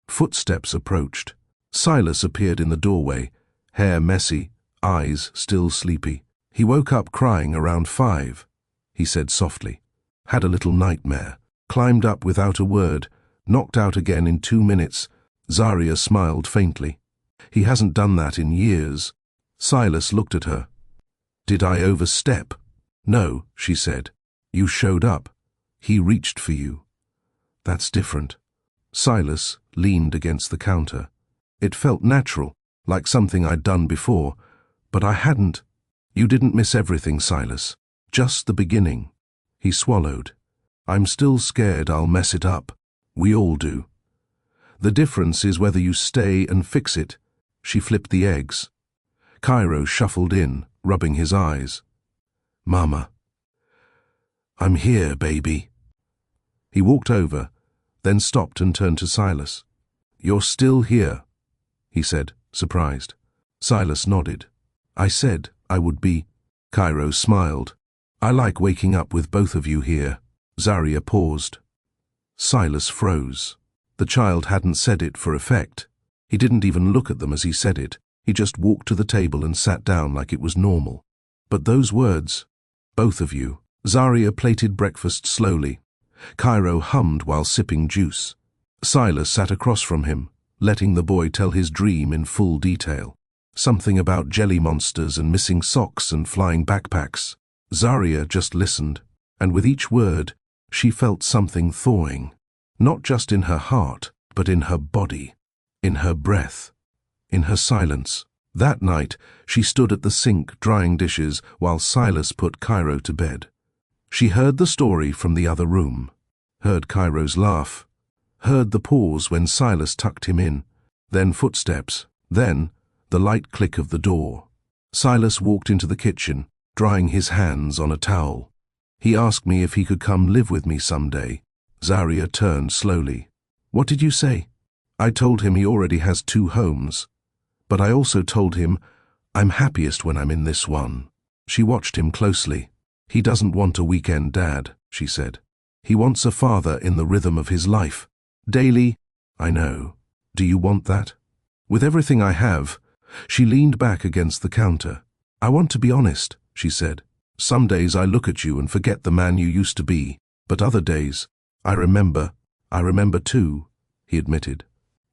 Footsteps approached. Silas appeared in the doorway, hair messy, eyes still sleepy. He woke up crying around 5, he said softly. Had a little nightmare. Climbed up without a word, knocked out again in 2 minutes. Zarya smiled faintly. He hasn't done that in years. Silas looked at her. Did I overstep? No, she said. You showed up. He reached for you. That's different. Silas leaned against the counter. It felt natural, like something I'd done before, but I hadn't. You didn't miss everything, Silas. Just the beginning. He swallowed. I'm still scared I'll mess it up. We all do. The difference is whether you stay and fix it. She flipped the eggs. Cairo shuffled in, rubbing his eyes. Mama. I'm here, baby. He walked over, then stopped and turned to Silas. You're still here, he said, surprised. Silas nodded. I said I would be. Cairo smiled. I like waking up with both of you here. Zarya paused. Silas froze. The child hadn't said it for effect. He didn't even look at them as he said it. He just walked to the table and sat down like it was normal. But those words, both of you. Zarya plated breakfast slowly. Cairo hummed while sipping juice. Silas sat across from him, letting the boy tell his dream in full detail. Something about jelly monsters and missing socks and flying backpacks. Zarya just listened, and with each word, she felt something thawing. Not just in her heart, but in her body, in her breath, in her silence. That night, she stood at the sink drying dishes while Silas put Cairo to bed. She heard the story from the other room, heard Cairo's laugh, heard the pause when Silas tucked him in, then footsteps, then the light click of the door. Silas walked into the kitchen, drying his hands on a towel. He asked me if he could come live with me someday. Zarya turned slowly. What did you say? I told him he already has 2 homes. But I also told him, I'm happiest when I'm in this one. She watched him closely. He doesn't want a weekend dad, she said. He wants a father in the rhythm of his life, Daily, I know. Do you want that? With everything I have, she leaned back against the counter. I want to be honest, she said. Some days I look at you and forget the man you used to be, but other days, I remember too, he admitted.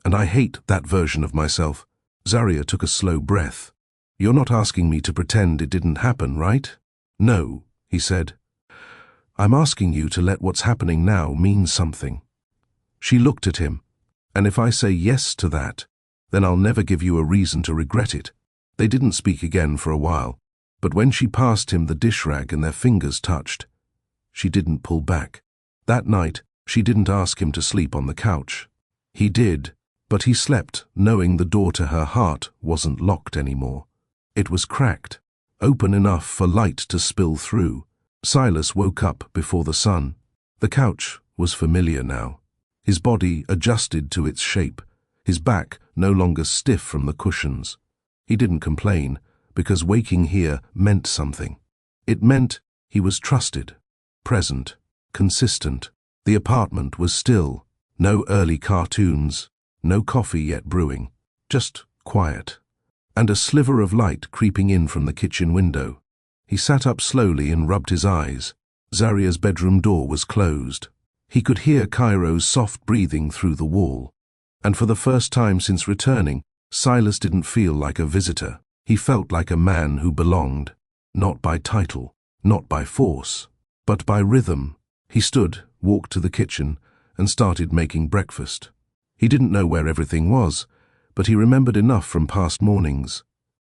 And I hate that version of myself. Zaria took a slow breath. You're not asking me to pretend it didn't happen, right? No, he said. I'm asking you to let what's happening now mean something. She looked at him. And if I say yes to that, then I'll never give you a reason to regret it. They didn't speak again for a while, but when she passed him the dish rag and their fingers touched, she didn't pull back. That night, she didn't ask him to sleep on the couch. He did, but he slept knowing the door to her heart wasn't locked anymore. It was cracked, open enough for light to spill through. Silas woke up before the sun. The couch was familiar now. His body adjusted to its shape, his back no longer stiff from the cushions. He didn't complain, because waking here meant something. It meant he was trusted, present, consistent. The apartment was still. No early cartoons, no coffee yet brewing, just quiet. And a sliver of light creeping in from the kitchen window. He sat up slowly and rubbed his eyes. Zaria's bedroom door was closed. He could hear Cairo's soft breathing through the wall. And for the first time since returning, Silas didn't feel like a visitor. He felt like a man who belonged, not by title, not by force, but by rhythm. He stood, walked to the kitchen, and started making breakfast. He didn't know where everything was, but he remembered enough from past mornings.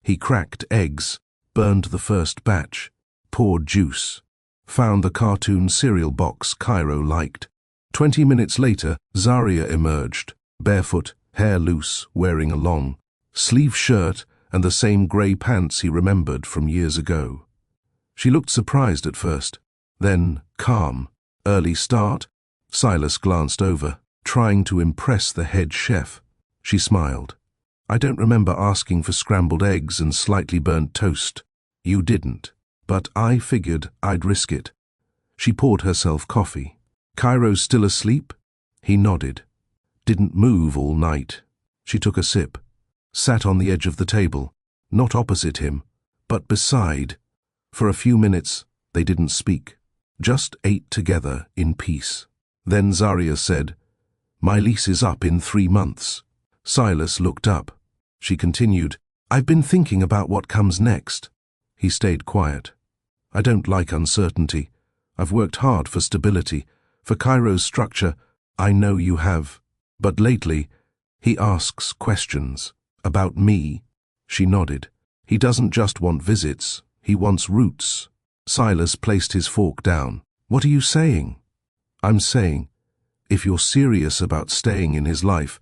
He cracked eggs, burned the first batch, poured juice, found the cartoon cereal box Cairo liked. 20 minutes later, Zaria emerged, barefoot, hair loose, wearing a long sleeve shirt and the same grey pants he remembered from years ago. She looked surprised at first, then calm. Early start? Silas glanced over, trying to impress the head chef. She smiled. I don't remember asking for scrambled eggs and slightly burnt toast. You didn't, but I figured I'd risk it. She poured herself coffee. Cairo's still asleep? He nodded. Didn't move all night. She took a sip, sat on the edge of the table, not opposite him, but beside. For a few minutes, they didn't speak, just ate together in peace. Then Zaria said, My lease is up in 3 months. Silas looked up. She continued, I've been thinking about what comes next. He stayed quiet. I don't like uncertainty. I've worked hard for stability, for Cairo's structure. I know you have. But lately, he asks questions. About me? She nodded. He doesn't just want visits. He wants roots. Silas placed his fork down. What are you saying? I'm saying, if you're serious about staying in his life,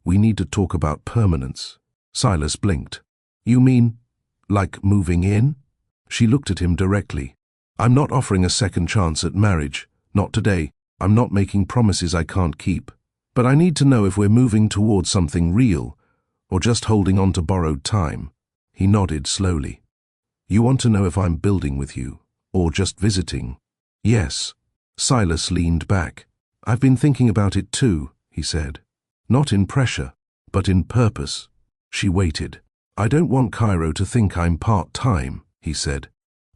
we need to talk about permanence. Silas blinked. You mean, like moving in? She looked at him directly. I'm not offering a second chance at marriage. Not today. I'm not making promises I can't keep. But I need to know if we're moving towards something real, or just holding on to borrowed time. He nodded slowly. You want to know if I'm building with you, or just visiting? Yes. Silas leaned back. I've been thinking about it too, he said. Not in pressure, but in purpose. She waited. I don't want Cairo to think I'm part-time, he said.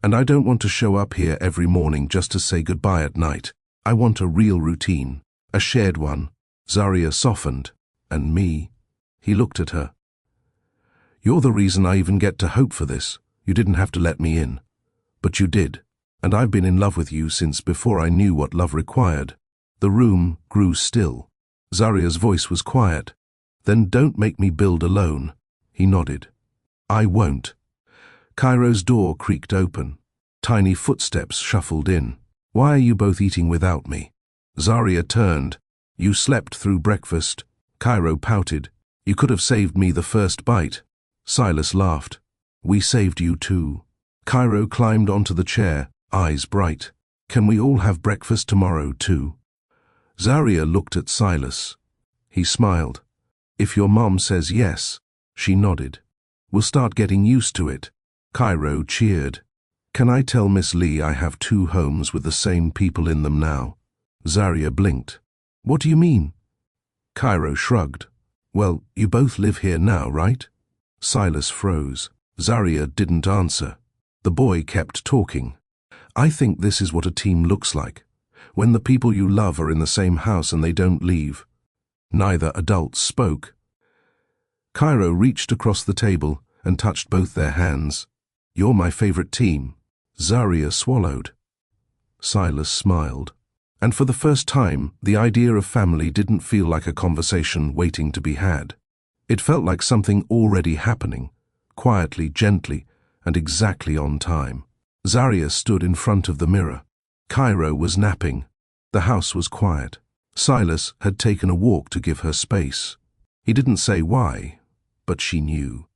And I don't want to show up here every morning just to say goodbye at night. I want a real routine, a shared one. Zaria softened. And me? He looked at her. You're the reason I even get to hope for this. You didn't have to let me in. But you did. And I've been in love with you since before I knew what love required. The room grew still. Zaria's voice was quiet. Then don't make me build alone. He nodded. I won't. Cairo's door creaked open. Tiny footsteps shuffled in. Why are you both eating without me? Zaria turned. You slept through breakfast. Cairo pouted. You could have saved me the first bite. Silas laughed. We saved you too. Cairo climbed onto the chair, eyes bright. Can we all have breakfast tomorrow too? Zaria looked at Silas. He smiled. If your mom says yes. She nodded. We'll start getting used to it. Cairo cheered. Can I tell Miss Lee I have 2 homes with the same people in them now? Zaria blinked. What do you mean? Cairo shrugged. Well, you both live here now, right? Silas froze. Zaria didn't answer. The boy kept talking. I think this is what a team looks like. When the people you love are in the same house and they don't leave. Neither adult spoke. Cairo reached across the table and touched both their hands. You're my favorite team. Zaria swallowed. Silas smiled. And for the first time, the idea of family didn't feel like a conversation waiting to be had. It felt like something already happening, quietly, gently, and exactly on time. Zaria stood in front of the mirror. Cairo was napping. The house was quiet. Silas had taken a walk to give her space. He didn't say why, but she knew.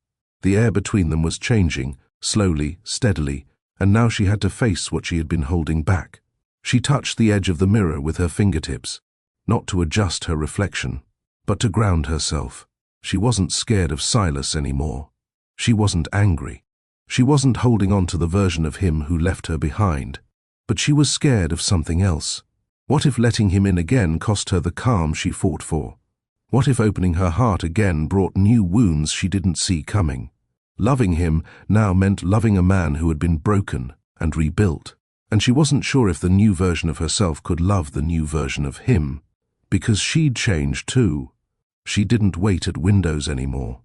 The air between them was changing, slowly, steadily, and now she had to face what she had been holding back. She touched the edge of the mirror with her fingertips, not to adjust her reflection, but to ground herself. She wasn't scared of Silas anymore. She wasn't angry. She wasn't holding on to the version of him who left her behind. But she was scared of something else. What if letting him in again cost her the calm she fought for? What if opening her heart again brought new wounds she didn't see coming? Loving him now meant loving a man who had been broken and rebuilt. And she wasn't sure if the new version of herself could love the new version of him. Because she'd changed too. She didn't wait at windows anymore.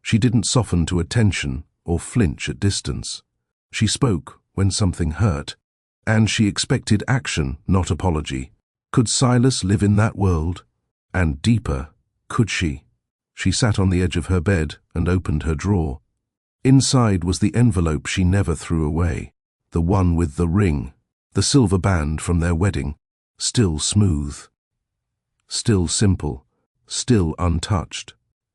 She didn't soften to attention or flinch at distance. She spoke when something hurt. And she expected action, not apology. Could Silas live in that world? And deeper, could she? She sat on the edge of her bed and opened her drawer. Inside was the envelope she never threw away. The one with the ring, the silver band from their wedding, still smooth, still simple, still untouched.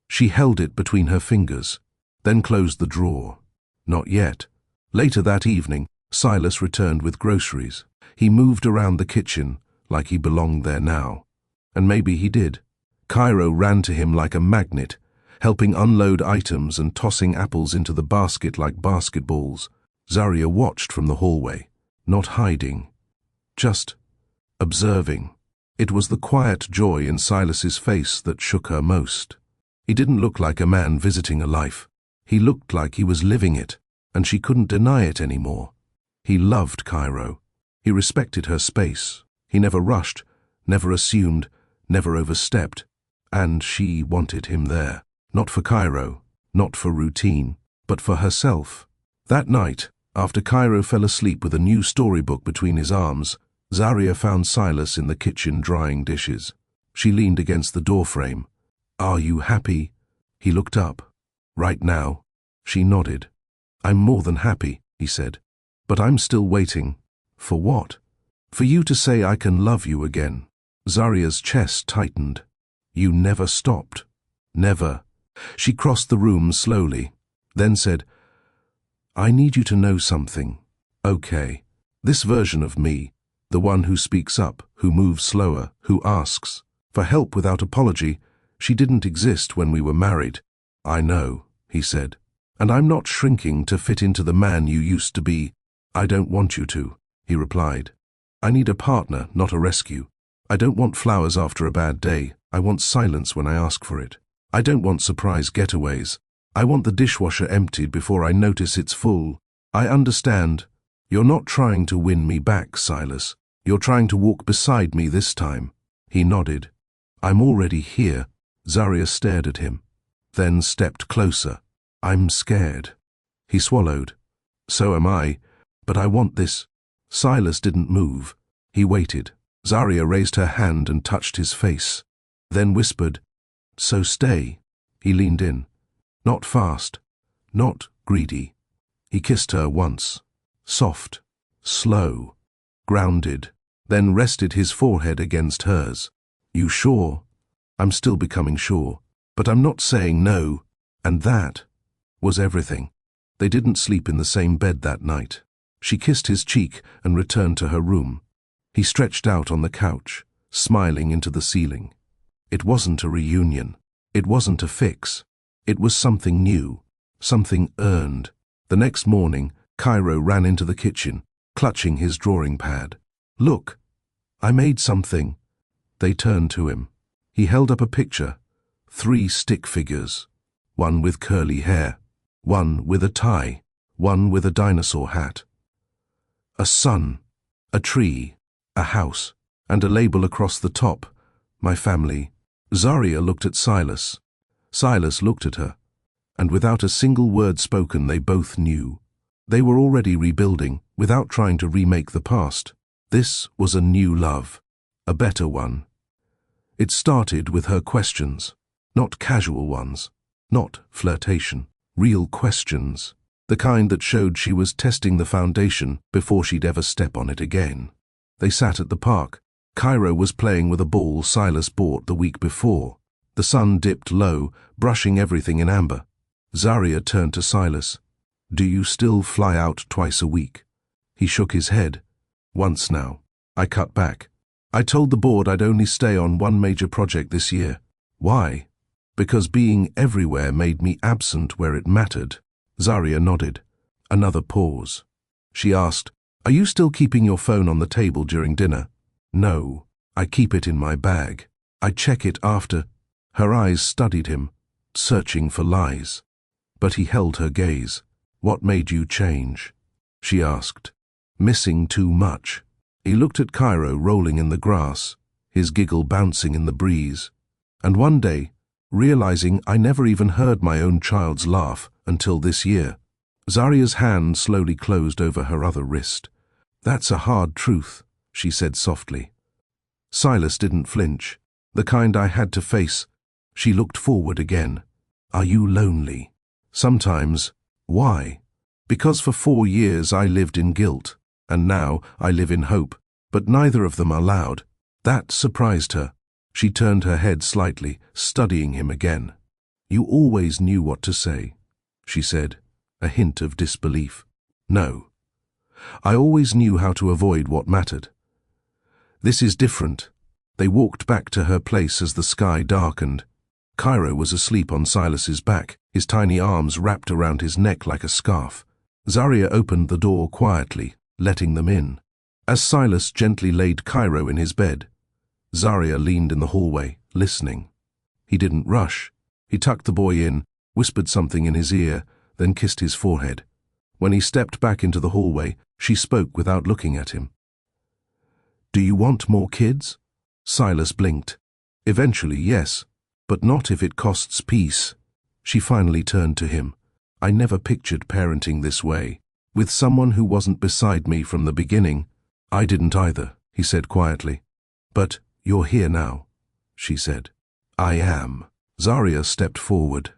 She held it between her fingers, then closed the drawer. Not yet. Later that evening, Silas returned with groceries. He moved around the kitchen like he belonged there now. And maybe he did. Cairo ran to him like a magnet, helping unload items and tossing apples into the basket like basketballs. Zaria watched from the hallway, not hiding, just observing. It was the quiet joy in Silas's face that shook her most. He didn't look like a man visiting a life. He looked like he was living it, and she couldn't deny it anymore. He loved Cairo. He respected her space. He never rushed, never assumed, never overstepped. And she wanted him there. Not for Cairo, not for routine, but for herself. That night, after Cairo fell asleep with a new storybook between his arms, Zaria found Silas in the kitchen drying dishes. She leaned against the doorframe. Are you happy? He looked up. Right now. She nodded. I'm more than happy, he said. But I'm still waiting. For what? For you to say I can love you again. Zaria's chest tightened. You never stopped. Never. She crossed the room slowly, then said, I need you to know something. Okay. This version of me, the one who speaks up, who moves slower, who asks for help without apology, she didn't exist when we were married. I know, he said. And I'm not shrinking to fit into the man you used to be. I don't want you to, he replied. I need a partner, not a rescue. I don't want flowers after a bad day. I want silence when I ask for it. I don't want surprise getaways. I want the dishwasher emptied before I notice it's full. I understand. You're not trying to win me back, Silas. You're trying to walk beside me this time. He nodded. I'm already here. Zaria stared at him, then stepped closer. I'm scared. He swallowed. So am I, but I want this. Silas didn't move. He waited. Zaria raised her hand and touched his face, then whispered, So stay. He leaned in. Not fast, not greedy. He kissed her once, soft, slow, grounded, then rested his forehead against hers. You sure? I'm still becoming sure, but I'm not saying no, and that was everything. They didn't sleep in the same bed that night. She kissed his cheek and returned to her room. He stretched out on the couch, smiling into the ceiling. It wasn't a reunion. It wasn't a fix. It was something new, something earned. The next morning, Cairo ran into the kitchen, clutching his drawing pad. Look, I made something. They turned to him. He held up a picture, 3 stick figures, one with curly hair, one with a tie, one with a dinosaur hat. A sun, a tree, a house, and a label across the top, my family. Zarya looked at Silas. Silas looked at her, and without a single word spoken, they both knew. They were already rebuilding, without trying to remake the past. This was a new love, a better one. It started with her questions, not casual ones, not flirtation, real questions, the kind that showed she was testing the foundation before she'd ever step on it again. They sat at the park. Cairo was playing with a ball Silas bought the week before. The sun dipped low, brushing everything in amber. Zarya turned to Silas. "Do you still fly out twice a week?" He shook his head. "Once now." I cut back. "I told the board I'd only stay on one major project this year." "Why?" "Because being everywhere made me absent where it mattered." Zarya nodded. Another pause. She asked, "Are you still keeping your phone on the table during dinner?" "No, I keep it in my bag. I check it after." Her eyes studied him, searching for lies. But he held her gaze. "What made you change?" she asked. "Missing too much." He looked at Cairo rolling in the grass, his giggle bouncing in the breeze. And one day, realizing I never even heard my own child's laugh until this year, Zarya's hand slowly closed over her other wrist. "That's a hard truth," she said softly. Silas didn't flinch, the kind I had to face. She looked forward again. "Are you lonely?" "Sometimes." "Why?" "Because for 4 years I lived in guilt, and now I live in hope, but neither of them are loud." That surprised her. She turned her head slightly, studying him again. "You always knew what to say," she said, a hint of disbelief. "No. I always knew how to avoid what mattered. This is different." They walked back to her place as the sky darkened. Cairo was asleep on Silas's back, his tiny arms wrapped around his neck like a scarf. Zarya opened the door quietly, letting them in. As Silas gently laid Cairo in his bed, Zarya leaned in the hallway, listening. He didn't rush. He tucked the boy in, whispered something in his ear, then kissed his forehead. When he stepped back into the hallway, she spoke without looking at him. "Do you want more kids?" Silas blinked. "Eventually, yes, but not if it costs peace." She finally turned to him. "I never pictured parenting this way, with someone who wasn't beside me from the beginning." "I didn't either," he said quietly. "But you're here now," she said. "I am." Zarya stepped forward,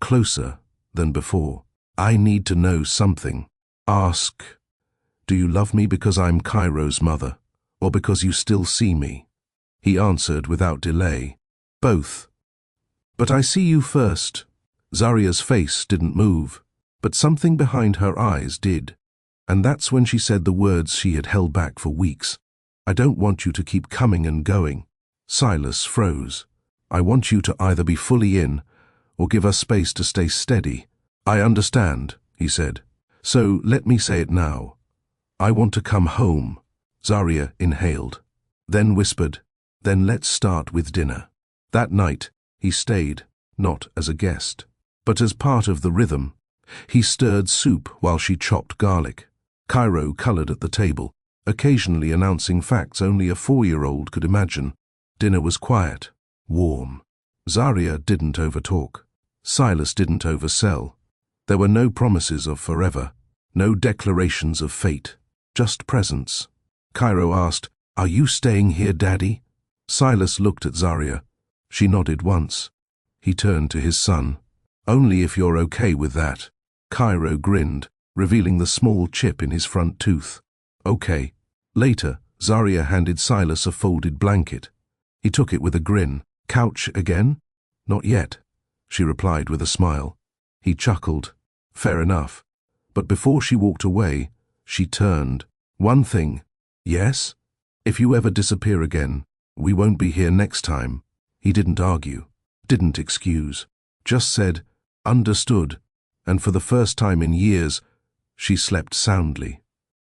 closer than before. "I need to know something. Ask, do you love me because I'm Cairo's mother, or because you still see me?" He answered without delay. "Both." "But I see you first." Zarya's face didn't move, but something behind her eyes did. And that's when she said the words she had held back for weeks. "I don't want you to keep coming and going." Silas froze. "I want you to either be fully in, or give us space to stay steady." "I understand," he said. "So let me say it now. I want to come home." Zarya inhaled, then whispered, "Then let's start with dinner." That night, he stayed, not as a guest, but as part of the rhythm. He stirred soup while she chopped garlic. Cairo colored at the table, occasionally announcing facts only a 4-year-old could imagine. Dinner was quiet, warm. Zarya didn't overtalk. Silas didn't oversell. There were no promises of forever, no declarations of fate, just presence. Cairo asked, "Are you staying here, Daddy?" Silas looked at Zarya. She nodded once. He turned to his son. "Only if you're okay with that." Cairo grinned, revealing the small chip in his front tooth. "Okay." Later, Zarya handed Silas a folded blanket. He took it with a grin. "Couch again?" "Not yet," she replied with a smile. He chuckled. "Fair enough." But before she walked away, she turned. "One thing." "Yes?" "If you ever disappear again, we won't be here next time." He didn't argue, didn't excuse, just said, "Understood." And for the first time in years, she slept soundly.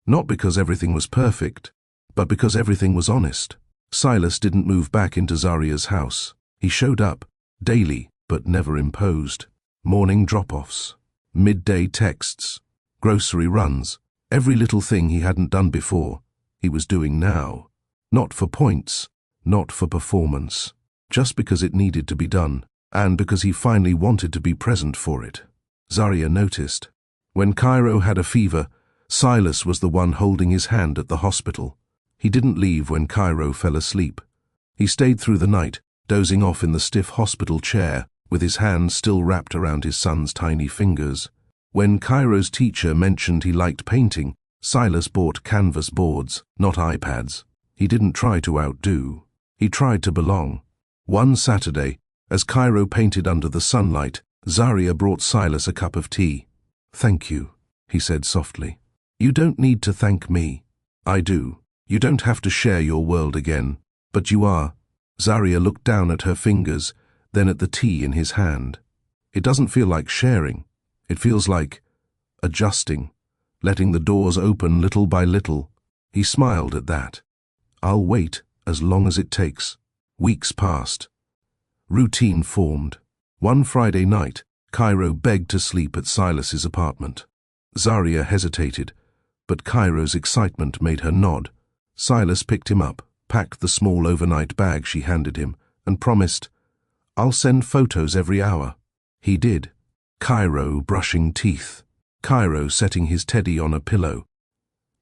Not because everything was perfect, but because everything was honest. Silas didn't move back into Zarya's house. He showed up, daily but never imposed. Morning drop-offs, midday texts, grocery runs, every little thing he hadn't done before, he was doing now. Not for points, not for performance, just because it needed to be done, and because he finally wanted to be present for it. Zarya noticed. When Cairo had a fever, Silas was the one holding his hand at the hospital. He didn't leave when Cairo fell asleep. He stayed through the night, dozing off in the stiff hospital chair, with his hand still wrapped around his son's tiny fingers. When Cairo's teacher mentioned he liked painting, Silas bought canvas boards, not iPads. He didn't try to outdo. He tried to belong. One Saturday, as Cairo painted under the sunlight, Zarya brought Silas a cup of tea. "Thank you," he said softly. "You don't need to thank me. I do. You don't have to share your world again. But you are." Zarya looked down at her fingers, then at the tea in his hand. "It doesn't feel like sharing. It feels like adjusting, letting the doors open little by little." He smiled at that. "I'll wait as long as it takes." Weeks passed. Routine formed. One Friday night, Cairo begged to sleep at Silas's apartment. Zarya hesitated, but Cairo's excitement made her nod. Silas picked him up, packed the small overnight bag she handed him, and promised, "I'll send photos every hour." He did. Cairo brushing teeth. Cairo setting his teddy on a pillow.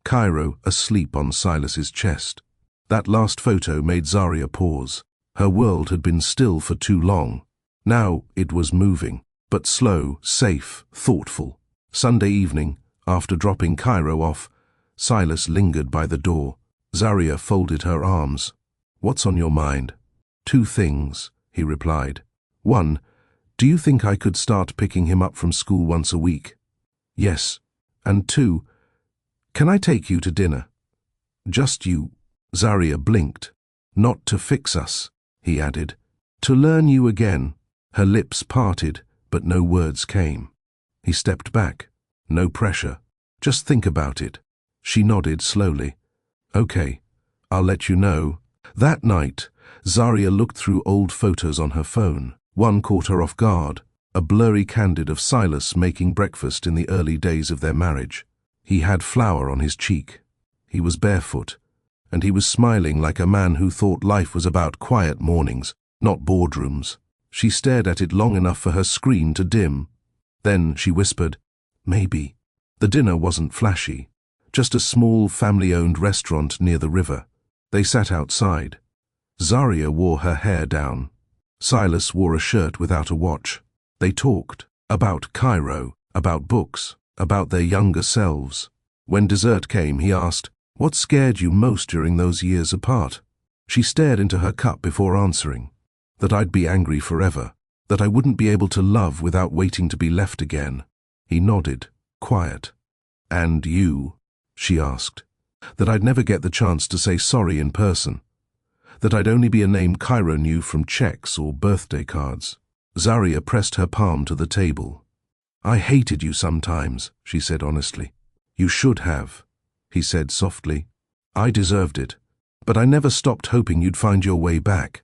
Cairo asleep on Silas's chest. That last photo made Zarya pause. Her world had been still for too long. Now it was moving, but slow, safe, thoughtful. Sunday evening, after dropping Cairo off, Silas lingered by the door. Zarya folded her arms. "What's on your mind?" "Two things," he replied. "One, do you think I could start picking him up from school once a week?" "Yes." "And two, can I take you to dinner?" "Just you." Zarya blinked. "Not to fix us," he added. "To learn you again." Her lips parted, but no words came. He stepped back. No pressure. "Just think about it." She nodded slowly. "Okay, I'll let you know." That night, Zarya looked through old photos on her phone. One caught her off guard, a blurry candid of Silas making breakfast in the early days of their marriage. He had flour on his cheek. He was barefoot, and he was smiling like a man who thought life was about quiet mornings, not boardrooms. She stared at it long enough for her screen to dim. Then she whispered, "Maybe." The dinner wasn't flashy. Just a small family-owned restaurant near the river. They sat outside. Zarya wore her hair down. Silas wore a shirt without a watch. They talked about Cairo, about books, about their younger selves. When dessert came, he asked, "What scared you most during those years apart?" She stared into her cup before answering. "That I'd be angry forever, that I wouldn't be able to love without waiting to be left again." He nodded, quiet. "And you?" she asked. "That I'd never get the chance to say sorry in person. That I'd only be a name Cairo knew from checks or birthday cards." Zarya pressed her palm to the table. "I hated you sometimes," she said honestly. "You should have," he said softly. "I deserved it. But I never stopped hoping you'd find your way back."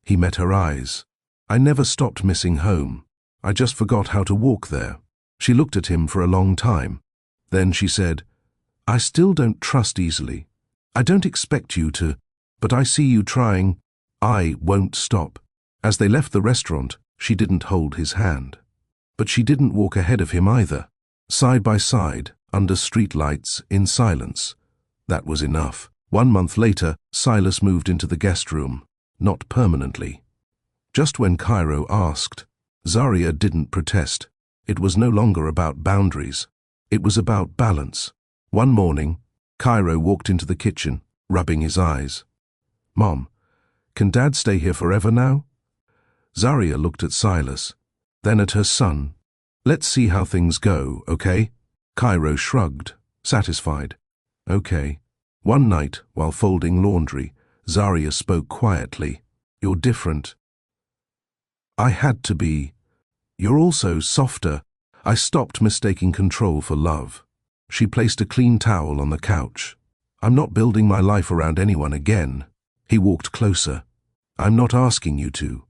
He met her eyes. "I never stopped missing home. I just forgot how to walk there." She looked at him for a long time. Then she said, "I still don't trust easily. I don't expect you to, but I see you trying. I won't stop." As they left the restaurant, she didn't hold his hand. But she didn't walk ahead of him either. Side by side, under streetlights, in silence. That was enough. 1 month later, Silas moved into the guest room. Not permanently. Just when Cairo asked, Zarya didn't protest. It was no longer about boundaries. It was about balance. One morning, Cairo walked into the kitchen, rubbing his eyes. "Mom, can Dad stay here forever now?" Zarya looked at Silas, then at her son. "Let's see how things go, okay?" Cairo shrugged, satisfied. "Okay." One night, while folding laundry, Zarya spoke quietly. "You're different." "I had to be. You're also softer." I stopped mistaking control for love. She placed a clean towel on the couch. "I'm not building my life around anyone again." He walked closer. "I'm not asking you to.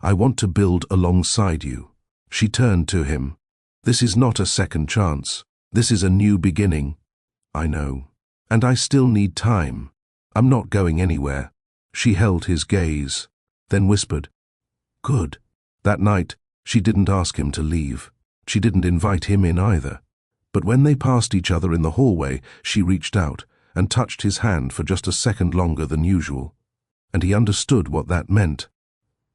I want to build alongside you. She turned to him. This is not a second chance. This is a new beginning. I know. And I still need time. I'm not going anywhere. She held his gaze, then whispered, "Good." That night, she didn't ask him to leave. She didn't invite him in either. But when they passed each other in the hallway, she reached out and touched his hand for just a second longer than usual. And he understood what that meant.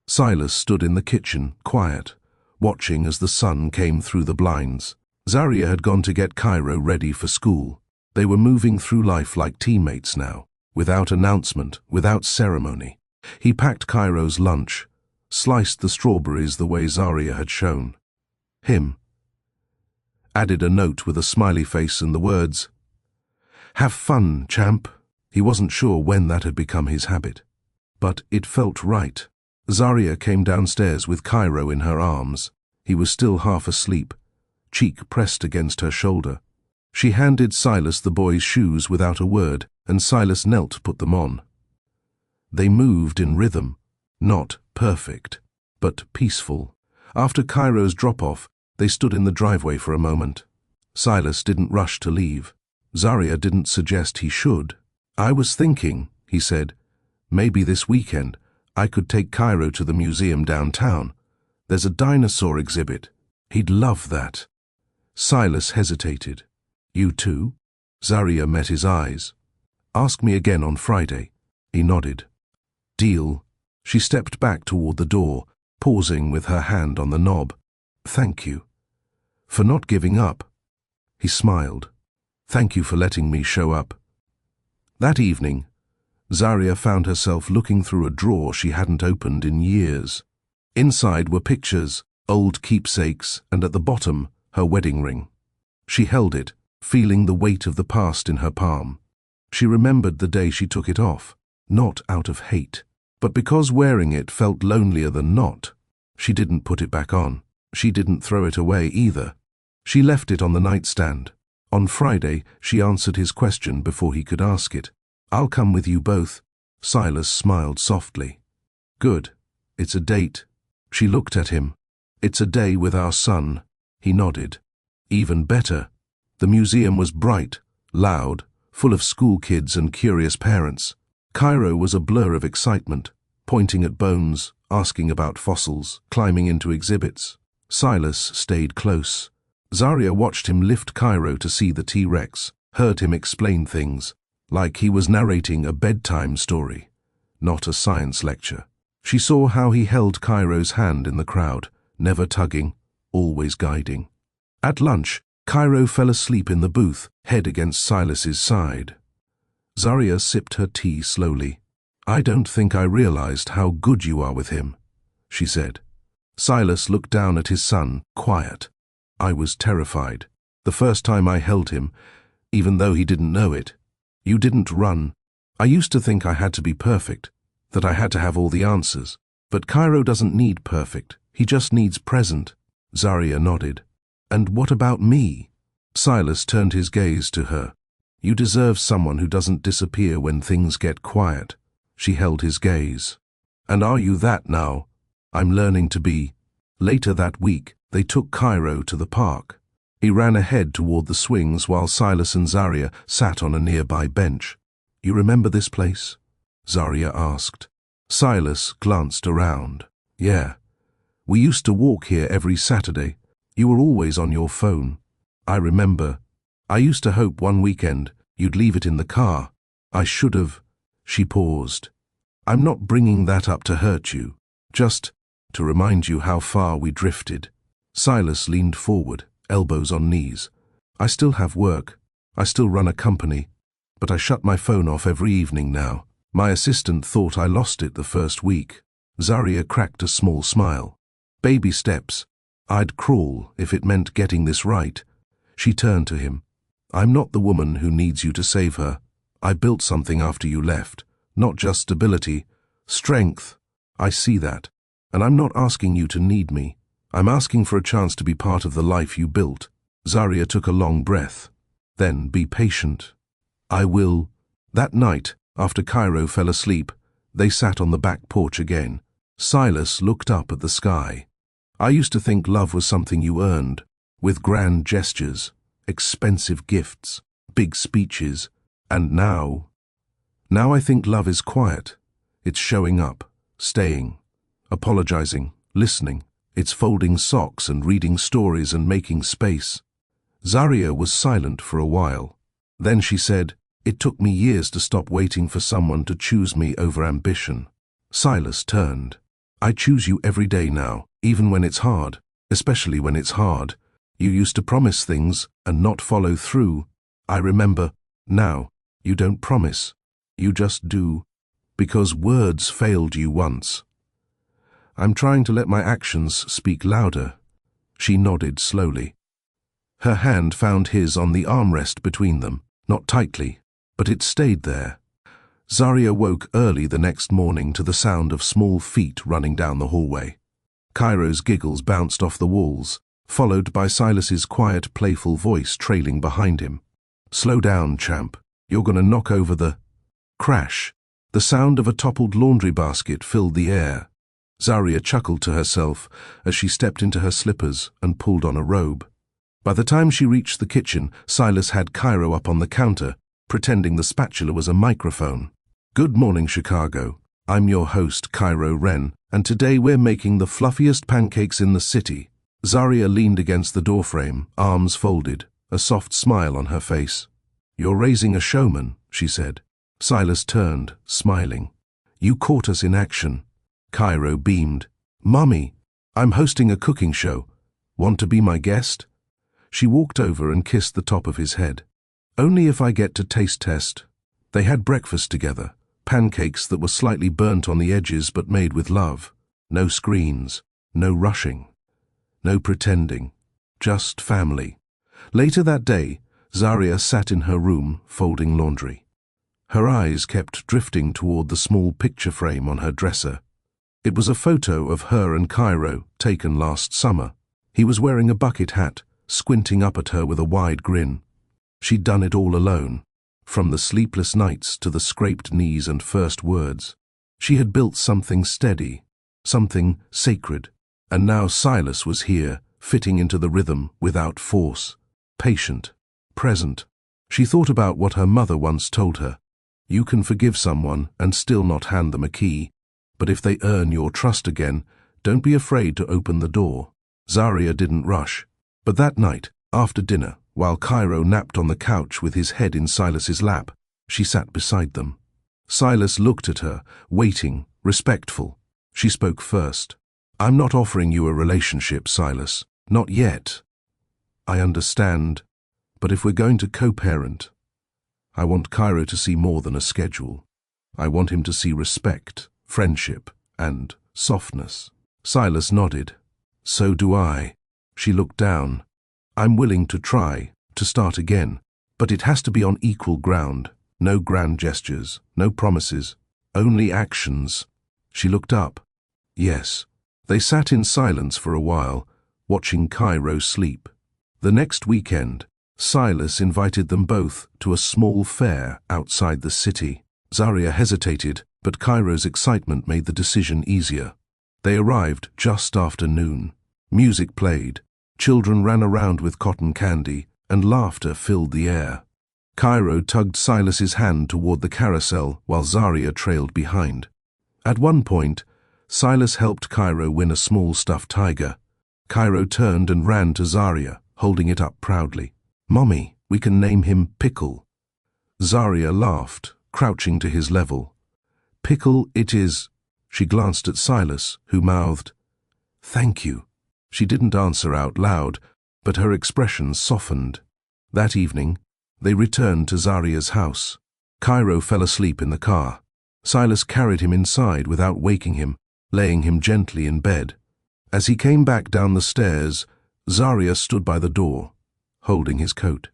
Silas stood in the kitchen, quiet, watching as the sun came through the blinds. Zaria had gone to get Cairo ready for school. They were moving through life like teammates now, without announcement, without ceremony. He packed Cairo's lunch, sliced the strawberries the way Zaria had shown him, added a note with a smiley face and the words, "Have fun, champ." He wasn't sure when that had become his habit, but it felt right. Zaria came downstairs with Cairo in her arms. He was still half asleep, cheek pressed against her shoulder. She handed Silas the boy's shoes without a word, and Silas knelt to put them on. They moved in rhythm, not perfect, but peaceful. After Cairo's drop-off, they stood in the driveway for a moment. Silas didn't rush to leave. Zaria didn't suggest he should. "I was thinking," he said, "maybe this weekend I could take Cairo to the museum downtown. There's a dinosaur exhibit. He'd love that." Silas hesitated. "You too?" Zaria met his eyes. "Ask me again on Friday." He nodded. "Deal." She stepped back toward the door, pausing with her hand on the knob. "Thank you. For not giving up." He smiled. "Thank you for letting me show up." That evening, Zaria found herself looking through a drawer she hadn't opened in years. Inside were pictures, old keepsakes, and at the bottom, her wedding ring. She held it, feeling the weight of the past in her palm. She remembered the day she took it off, not out of hate, but because wearing it felt lonelier than not. She didn't put it back on. She didn't throw it away either. She left it on the nightstand. On Friday, she answered his question before he could ask it. "I'll come with you both." Silas smiled softly. "Good. It's a date." She looked at him. "It's a day with our son." He nodded. "Even better." The museum was bright, loud, full of school kids and curious parents. Cairo was a blur of excitement, pointing at bones, asking about fossils, climbing into exhibits. Silas stayed close. Zaria watched him lift Cairo to see the T-Rex, heard him explain things, like he was narrating a bedtime story, not a science lecture. She saw how he held Cairo's hand in the crowd, never tugging, always guiding. At lunch, Cairo fell asleep in the booth, head against Silas's side. Zaria sipped her tea slowly. "I don't think I realized how good you are with him," she said. Silas looked down at his son, quiet. "I was terrified. The first time I held him, even though he didn't know it. You didn't run. I used to think I had to be perfect, that I had to have all the answers. But Cairo doesn't need perfect. He just needs present." Zaria nodded. "And what about me?" Silas turned his gaze to her. "You deserve someone who doesn't disappear when things get quiet." She held his gaze. "And are you that now?" "I'm learning to be." Later that week, they took Cairo to the park. He ran ahead toward the swings while Silas and Zaria sat on a nearby bench. "You remember this place?" Zaria asked. Silas glanced around. "Yeah. We used to walk here every Saturday. You were always on your phone. I remember. I used to hope one weekend you'd leave it in the car. I should have." She paused. "I'm not bringing that up to hurt you, just to remind you how far we drifted." Silas leaned forward, elbows on knees. "I still have work. I still run a company, but I shut my phone off every evening now. My assistant thought I lost it the first week." Zaria cracked a small smile. "Baby steps. I'd crawl if it meant getting this right." She turned to him. "I'm not the woman who needs you to save her. I built something after you left. Not just stability, strength. I see that. And I'm not asking you to need me. I'm asking for a chance to be part of the life you built." Zaria took a long breath. "Then be patient." "I will." That night, after Cairo fell asleep, they sat on the back porch again. Silas looked up at the sky. I used to think love was something you earned, with grand gestures, expensive gifts, big speeches, and now I think love is quiet. It's showing up, staying, apologizing, listening. It's folding socks and reading stories and making space. Zaria was silent for a while. Then she said, "It took me years to stop waiting for someone to choose me over ambition." Silas turned. "I choose you every day now, even when it's hard, especially when it's hard. You used to promise things and not follow through. I remember. Now, you don't promise. You just do. Because words failed you once." "I'm trying to let my actions speak louder." She nodded slowly. Her hand found his on the armrest between them, not tightly, but it stayed there. Zaria woke early the next morning to the sound of small feet running down the hallway. Cairo's giggles bounced off the walls, followed by Silas's quiet, playful voice trailing behind him. "Slow down, champ. You're gonna knock over the—" Crash! The sound of a toppled laundry basket filled the air. Zaria chuckled to herself as she stepped into her slippers and pulled on a robe. By the time she reached the kitchen, Silas had Cairo up on the counter, pretending the spatula was a microphone. "Good morning, Chicago. I'm your host, Cairo Wren, and today we're making the fluffiest pancakes in the city." Zaria leaned against the doorframe, arms folded, a soft smile on her face. "You're raising a showman," she said. Silas turned, smiling. "You caught us in action." Cairo beamed. "Mummy, I'm hosting a cooking show. Want to be my guest?" She walked over and kissed the top of his head. "Only if I get to taste test." They had breakfast together, pancakes that were slightly burnt on the edges but made with love. No screens, no rushing, no pretending, just family. Later that day, Zaria sat in her room folding laundry. Her eyes kept drifting toward the small picture frame on her dresser. It was a photo of her and Cairo, taken last summer. He was wearing a bucket hat, squinting up at her with a wide grin. She'd done it all alone, from the sleepless nights to the scraped knees and first words. She had built something steady, something sacred, and now Silas was here, fitting into the rhythm without force, patient, present. She thought about what her mother once told her. You can forgive someone and still not hand them a key, but if they earn your trust again, don't be afraid to open the door. Zaria didn't rush. But that night, after dinner, while Cairo napped on the couch with his head in Silas's lap, she sat beside them. Silas looked at her, waiting, respectful. She spoke first. "I'm not offering you a relationship, Silas. Not yet. I understand. But if we're going to co-parent, I want Cairo to see more than a schedule. I want him to see respect, friendship, and softness." Silas nodded. "So do I." She looked down. "I'm willing to try, to start again, but it has to be on equal ground. No grand gestures, no promises, only actions." She looked up. "Yes." They sat in silence for a while, watching Cairo sleep. The next weekend, Silas invited them both to a small fair outside the city. Zaria hesitated, but Cairo's excitement made the decision easier. They arrived just after noon. Music played, children ran around with cotton candy, and laughter filled the air. Cairo tugged Silas's hand toward the carousel while Zaria trailed behind. At one point, Silas helped Cairo win a small stuffed tiger. Cairo turned and ran to Zaria, holding it up proudly. "Mommy, we can name him Pickle." Zaria laughed, crouching to his level. "Pickle it is." She glanced at Silas, who mouthed, "Thank you." She didn't answer out loud, but her expression softened. That evening, they returned to Zaria's house. Cairo fell asleep in the car. Silas carried him inside without waking him, laying him gently in bed. As he came back down the stairs, Zaria stood by the door, holding his coat.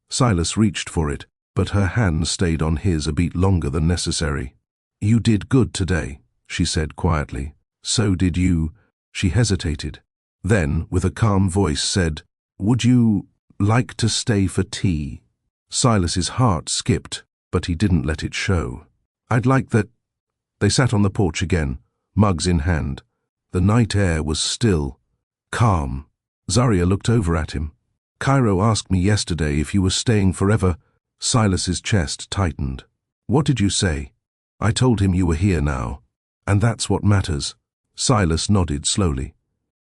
Silas reached for it, but her hand stayed on his a beat longer than necessary. "You did good today," she said quietly. "So did you." She hesitated. Then, with a calm voice, said, "Would you like to stay for tea?" Silas's heart skipped, but he didn't let it show. "I'd like that." They sat on the porch again, mugs in hand. The night air was still, calm. Zarya looked over at him. "Cairo asked me yesterday if you were staying forever." Silas's chest tightened. "What did you say?" "I told him you were here now. And that's what matters." Silas nodded slowly.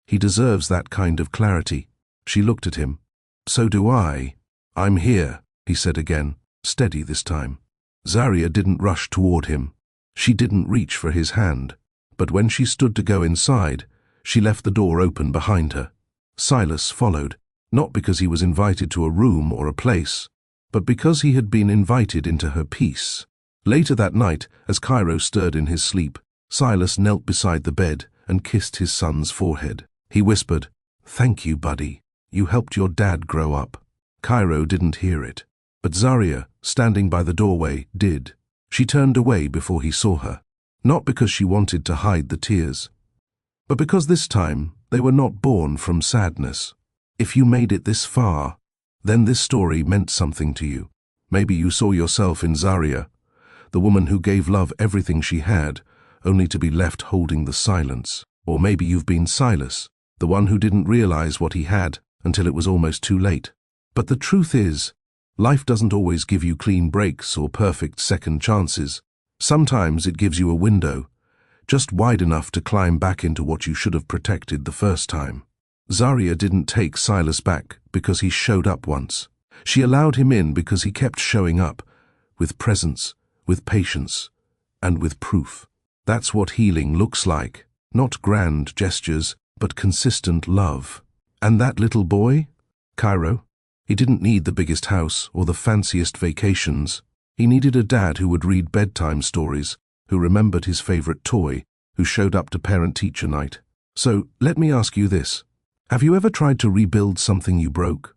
"He deserves that kind of clarity." She looked at him. "So do I." "I'm here," he said again, steady this time. Zarya didn't rush toward him. She didn't reach for his hand. But when she stood to go inside, she left the door open behind her. Silas followed, not because he was invited to a room or a place, but because he had been invited into her peace. Later that night, as Cairo stirred in his sleep, Silas knelt beside the bed and kissed his son's forehead. He whispered, "Thank you, buddy. You helped your dad grow up." Cairo didn't hear it, but Zarya, standing by the doorway, did. She turned away before he saw her, not because she wanted to hide the tears, but because this time they were not born from sadness. If you made it this far, then this story meant something to you. Maybe you saw yourself in Zarya, the woman who gave love everything she had, only to be left holding the silence. Or maybe you've been Silas, the one who didn't realize what he had until it was almost too late. But the truth is, life doesn't always give you clean breaks or perfect second chances. Sometimes it gives you a window, just wide enough to climb back into what you should have protected the first time. Zarya didn't take Silas back because he showed up once. She allowed him in because he kept showing up, with presence, with patience, and with proof. That's what healing looks like. Not grand gestures, but consistent love. And that little boy, Cairo, he didn't need the biggest house or the fanciest vacations. He needed a dad who would read bedtime stories, who remembered his favorite toy, who showed up to parent-teacher night. So, let me ask you this. Have you ever tried to rebuild something you broke?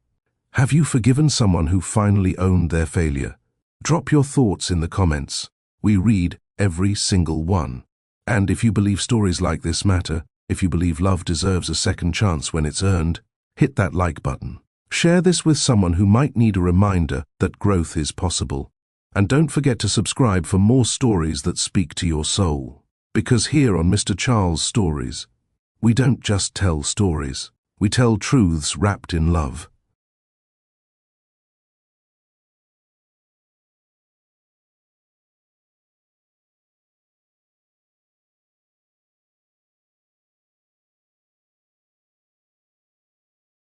Have you forgiven someone who finally owned their failure? Drop your thoughts in the comments. We read every single one. And if you believe stories like this matter, if you believe love deserves a second chance when it's earned, hit that like button. Share this with someone who might need a reminder that growth is possible. And don't forget to subscribe for more stories that speak to your soul. Because here on Mr. Charles Stories, we don't just tell stories. We tell truths wrapped in love.